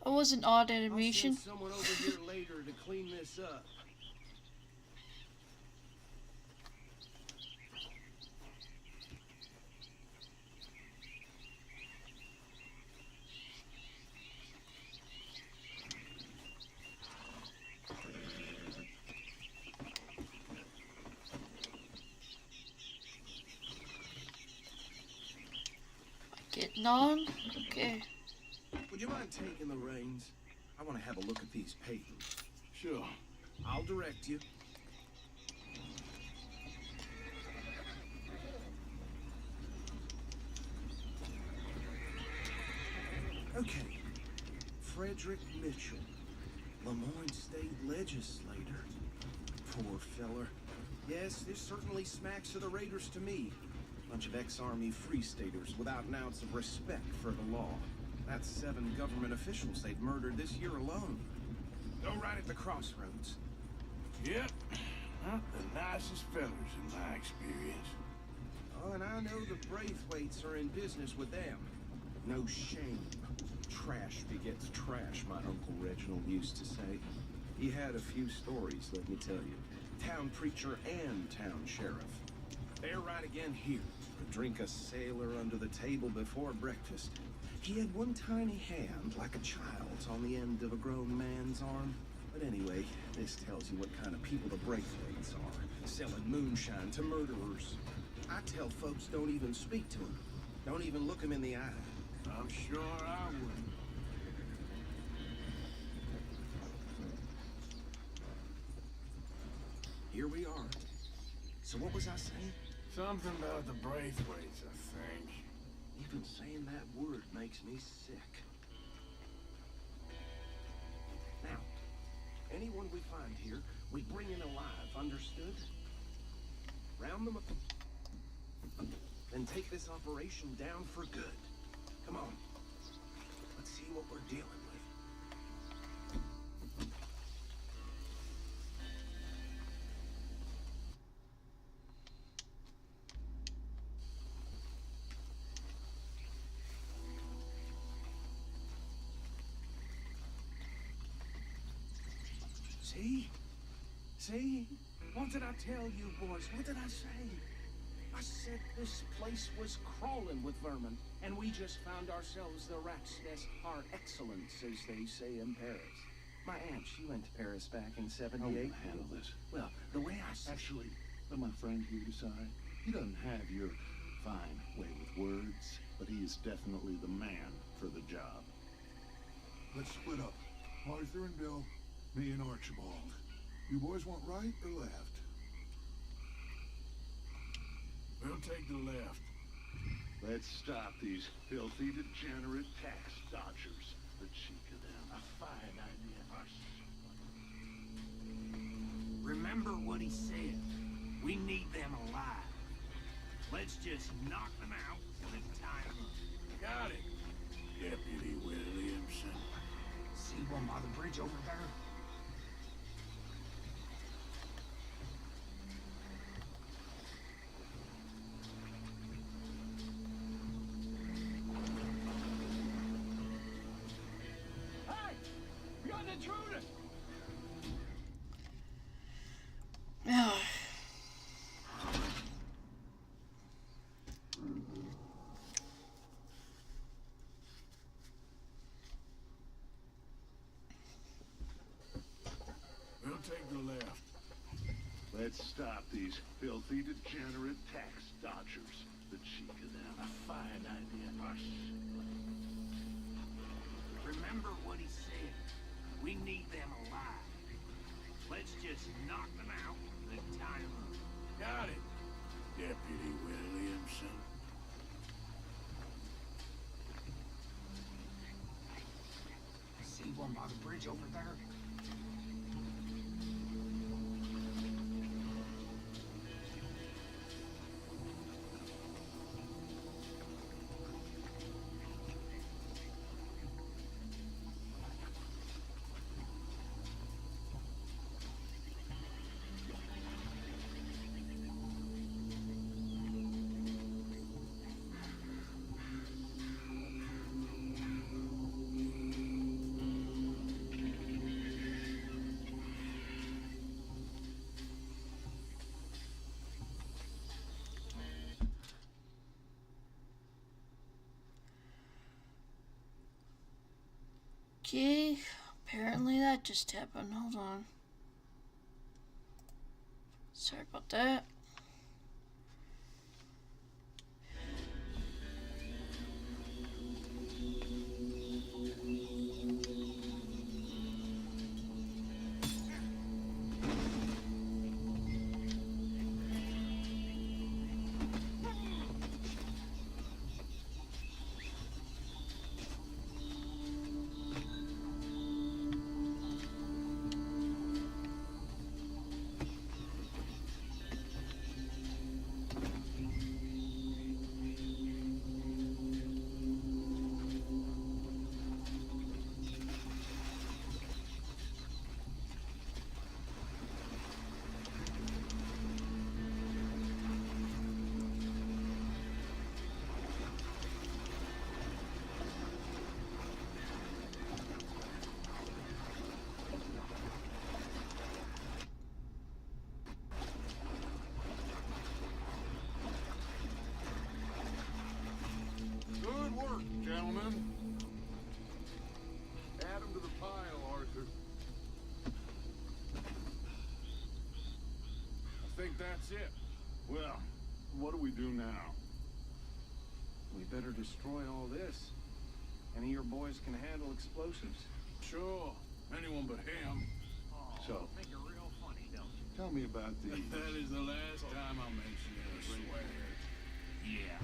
That was an odd I'll animation. send someone over here later to clean this up. Getting on? Okay. Would you mind taking the reins? I want to have a look at these papers. Sure. I'll direct you. Okay. Frederick Mitchell, Lemoyne State Legislator. Poor feller. Yes, this certainly smacks of the Raiders to me. Bunch of ex-Army Free Staters without an ounce of respect for the law. That's 7 government officials they've murdered this year alone. Go right at the crossroads. Yep. Not the nicest fellers in my experience. Oh, and I know the Braithwaites are in business with them. No shame. Trash begets trash, my Uncle Reginald used to say. He had a few stories, let me tell you. Town preacher and town sheriff. They're right again here. To drink a sailor under the table before breakfast. He had one tiny hand, like a child's, on the end of a grown man's arm. But anyway, this tells you what kind of people the Braithwaites are. Selling moonshine to murderers. I tell folks don't even speak to them. Don't even look them in the eye. I'm sure I would. Here we are. So what was I saying? Something about the Braithwaites, I think. Even saying that word makes me sick. Now, anyone we find here, we bring in alive, understood? Round them up. Then take this operation down for good. Come on. Let's see what we're dealing with. See? See? What did I tell you, boys? What did I say? I said this place was crawling with vermin, and we just found ourselves the rat's nest par excellence, as they say in Paris. My aunt, she went to Paris back in '78. I'll handle this. Well, the way I see... Actually, let my friend here decide. He doesn't have your fine way with words, but he is definitely the man for the job. Let's split up. Arthur and Bill, me and Archibald. You boys want right or left? We'll take the left. Let's stop these filthy, degenerate tax dodgers. The cheek of them. A fine idea. Remember what he said. We need them alive. Let's just knock them out and tie them up. Got it, Deputy Williamson. See one by the bridge over there? Hey! We got an intruder! We'll take the left. Let's stop these filthy, degenerate tax dodgers. The cheek of them. A fine idea. Remember what he said. We need them alive. Let's just knock them out and tie them up. Got it, Deputy Williamson. See one by the bridge over there? Okay, apparently that just happened. Hold on. Sorry about that. Good work, gentlemen. Add 'em to the pile, Arthur. I think that's it. Well, what do we do now? We better destroy all this. Any of your boys can handle explosives? Sure. Anyone but him. So, Think you're real funny, don't you? tell me about the... That is the last time I'll mention it, I swear. Yeah.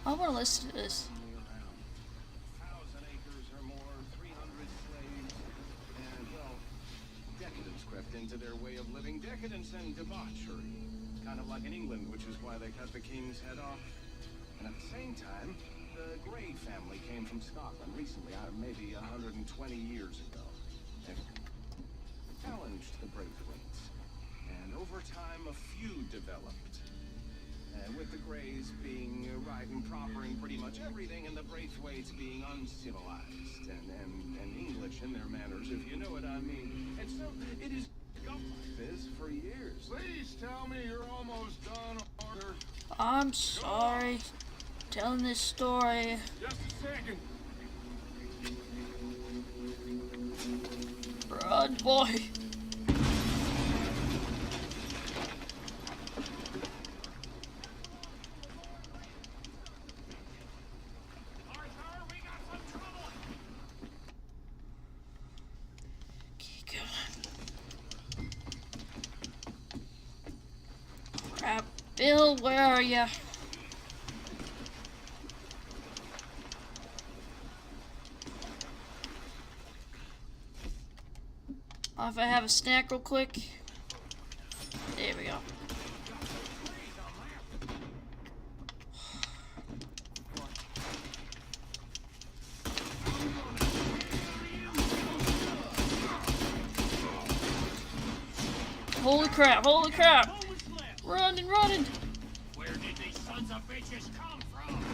I want to listen to this. 1,000 acres or more, 300 slaves, and, well, decadence crept into their way of living. Decadence and debauchery. Kind of like in England, which is why they cut the king's head off. And at the same time, the Grey family came from Scotland recently, maybe 120 years ago. And challenged the Braithwaites. And over time, a feud developed. With the Greys being right and proper in pretty much everything, and the Braithwaites being uncivilized and English in their manners, if you know what I mean. And so it has gone like this for years. Please tell me you're almost done, Arthur. I'm sorry. Telling this story. Just a second. Run, boy. Crap. Bill, where are ya? If I have a snack real quick. There we go. Holy crap, holy crap! Running, running! Where did these sons of bitches come from?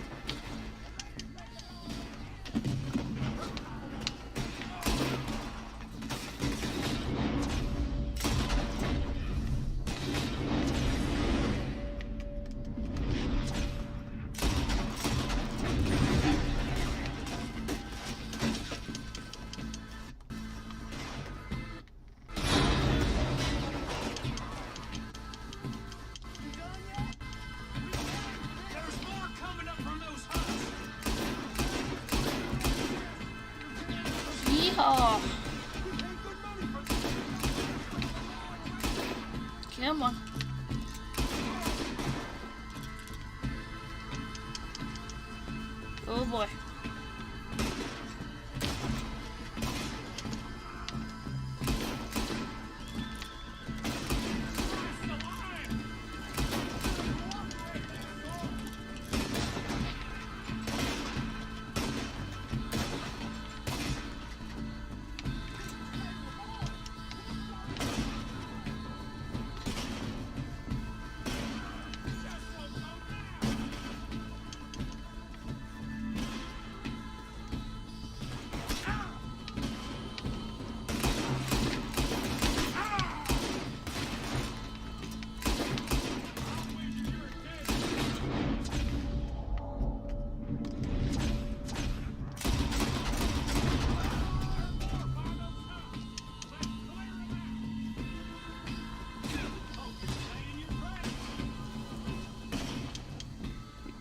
Yeehaw! Come on. Oh boy.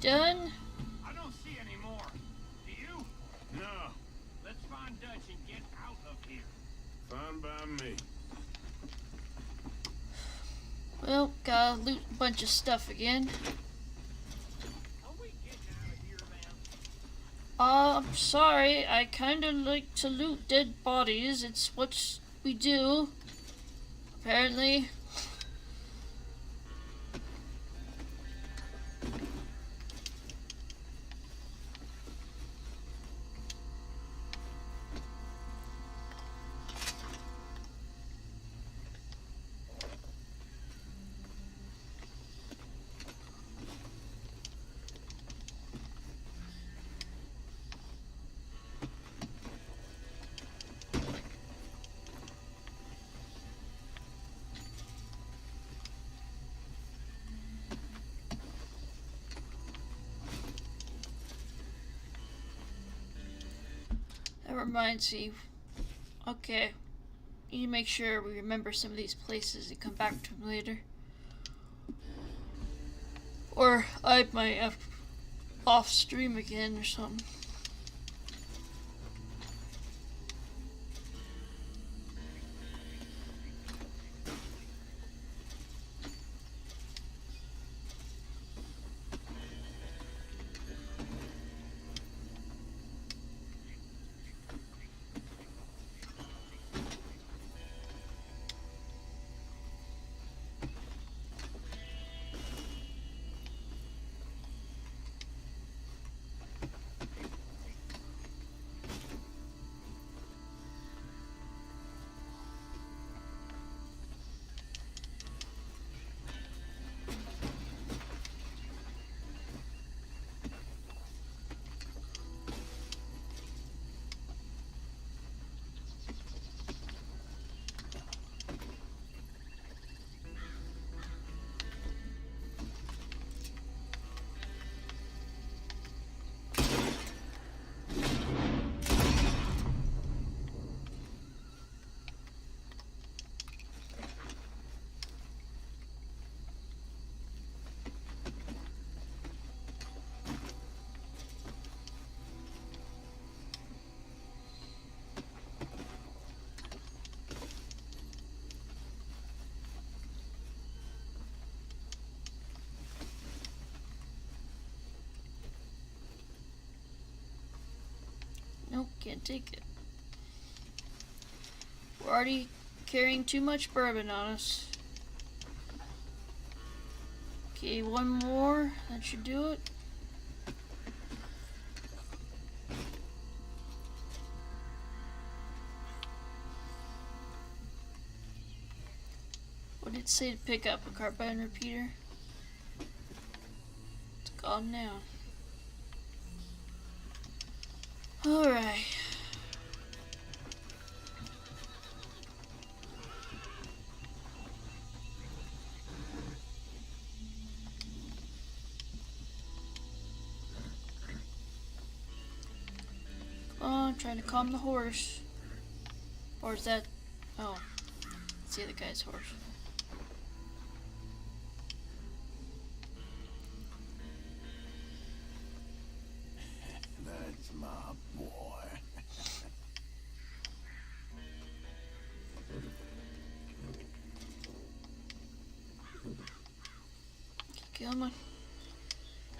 done? I don't see any more. Do you? No, Let's find Dutch and get out of here. fine by me. Well, gotta loot a bunch of stuff again. Are we getting out of here, man? I'm sorry, I kinda like to loot dead bodies. It's what we do. Apparently. That reminds me. Okay. Need to make sure we remember some of these places and come back to them later. Or I might have off stream again or something. Nope, can't take it. We're already carrying too much bourbon on us. Okay, one more. That should do it. What did it say to pick up? A carbine repeater? It's gone now. Alright. Come on, trying to calm the horse. Or is that... Oh. It's the other guy's horse. That's my boy. Come on.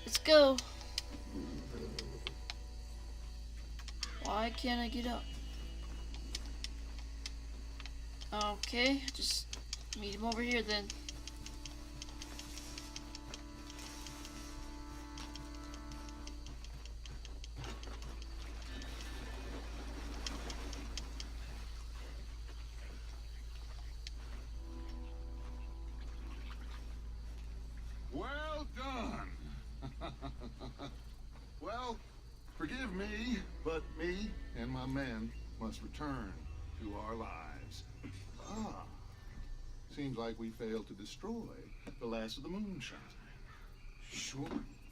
Let's go. Why can't I get up? Okay, just meet him over here then. Well done. Well, forgive me, but me and my men must return to our lives. Ah, seems like we failed to destroy the last of the moonshine. Sure.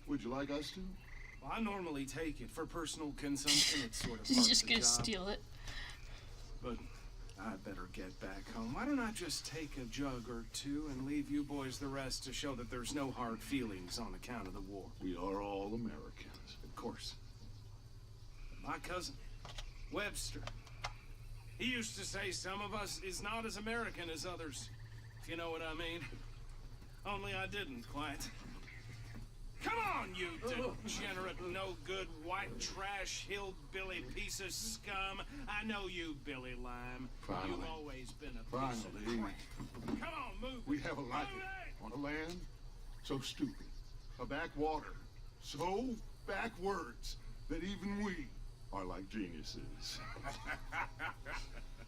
Would you like us to? Well, I normally take it for personal consumption. It's sort of He's part just of the gonna job. steal it. But I better get back home. Why don't I just take a jug or two and leave you boys the rest to show that there's no hard feelings on account of the war? We are all Americans. Of course. My cousin, Webster, he used to say some of us is not as American as others, if you know what I mean. Only I didn't quite. Come on, you degenerate, no-good, white trash, hillbilly piece of scum. I know you, Billy Lime. Finally. You've always been a piece of Finally. crap. Come on, move. We have a life on a land so stupid, a backwater so backwards that even we are like geniuses.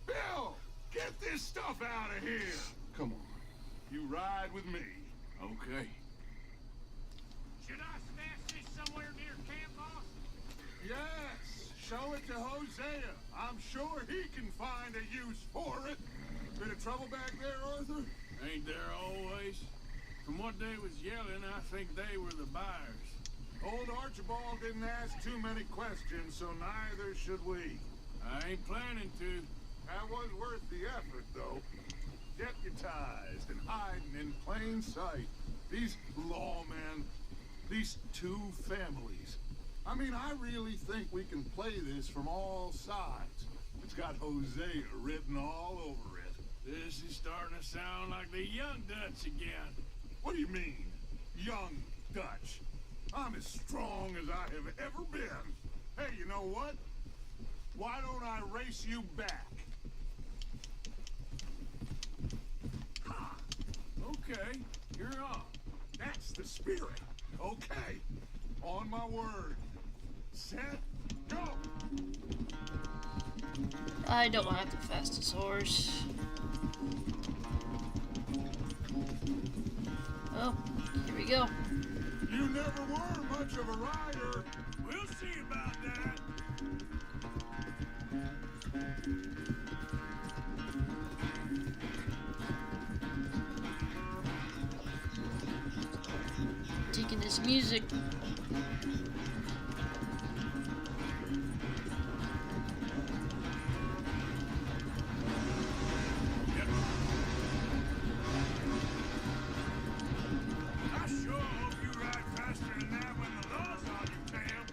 Bill, get this stuff out of here. Come on, you ride with me. Okay. Should I stash this somewhere near camp, boss? Yes, show it to Hosea. I'm sure he can find a use for it. Bit of trouble back there, Arthur? Ain't there always? From what they was yelling, I think they were the buyers. Old Archibald didn't ask too many questions, so neither should we. I ain't planning to. That was worth the effort, though. Deputized and hiding in plain sight. These lawmen, these two families. I mean, I really think we can play this from all sides. It's got Hosea written all over it. This is starting to sound like the Young Dutch again. What do you mean, young Dutch? I'm as strong as I have ever been. Hey, you know what? Why don't I race you back? Ha! Okay, you're on. That's the spirit. Okay. On my word. Set, go! I don't have the fastest horse. Oh, here we go. You never were much of a rider. We'll see about that. Digging this music. I sure hope you ride faster than that when the law's on you, Cam.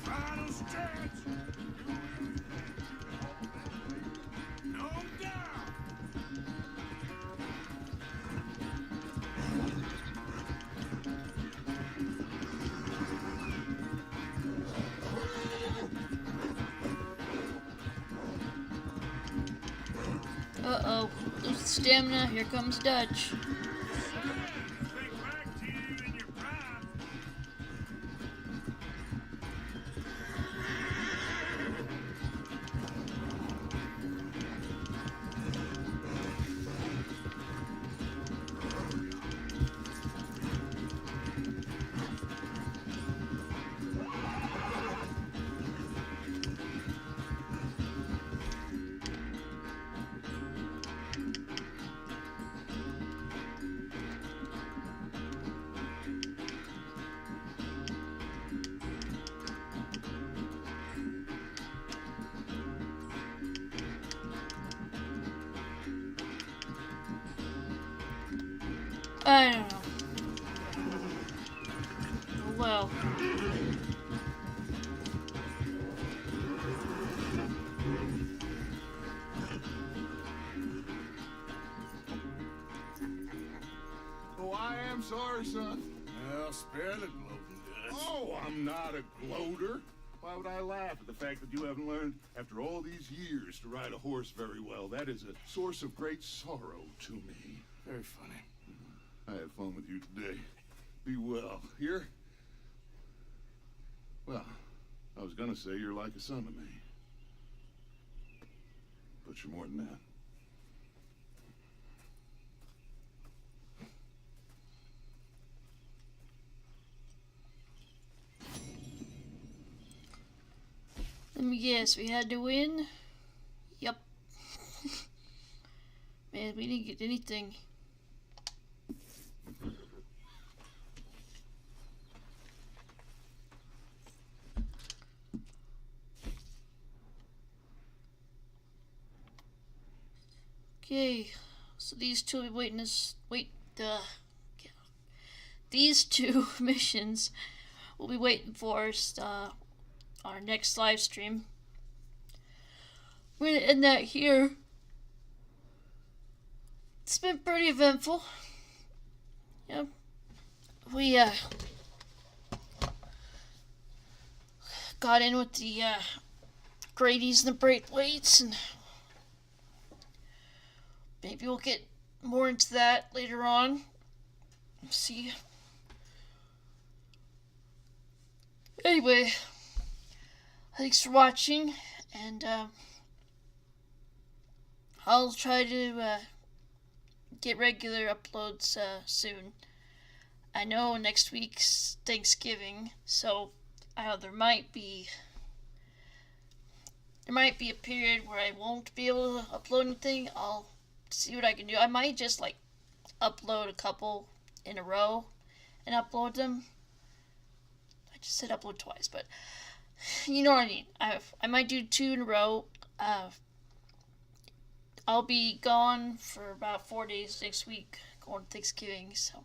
Final stretch. No doubt. Uh-oh. Lose stamina. Here comes Dutch. Think back to you in your prime. I don't know. Well. Oh, I am sorry, son. Well, spare the gloating, Dutch. Oh, I'm not a gloater. Why would I laugh at the fact that you haven't learned, after all these years, to ride a horse very well? That is a source of great sorrow to me. Very funny. I had fun with you today. Be well. Here? Well, I was gonna say you're like a son to me. but you're more than that. Let me guess, we had to win? Yep. Man, we didn't get anything. Okay, so these two will be waiting us. These two missions will be waiting for us our next live stream. We're gonna end that here. It's been pretty eventful. Yep. We got in with the Grady's and the Braithwaites, and maybe we'll get more into that later on. See. Anyway, thanks for watching, and I'll try to get regular uploads soon. I know next week's Thanksgiving, so there might be a period where I won't be able to upload anything. I'll see what I can do. I might just like upload a couple in a row and upload them. I just said upload twice, but you know what I mean. I might do 2 in a row. I'll be gone for about 4 days next week, going to Thanksgiving. So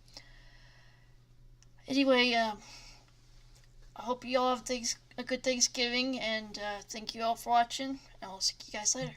anyway, I hope you all have a good Thanksgiving, and thank you all for watching. And I'll see you guys later.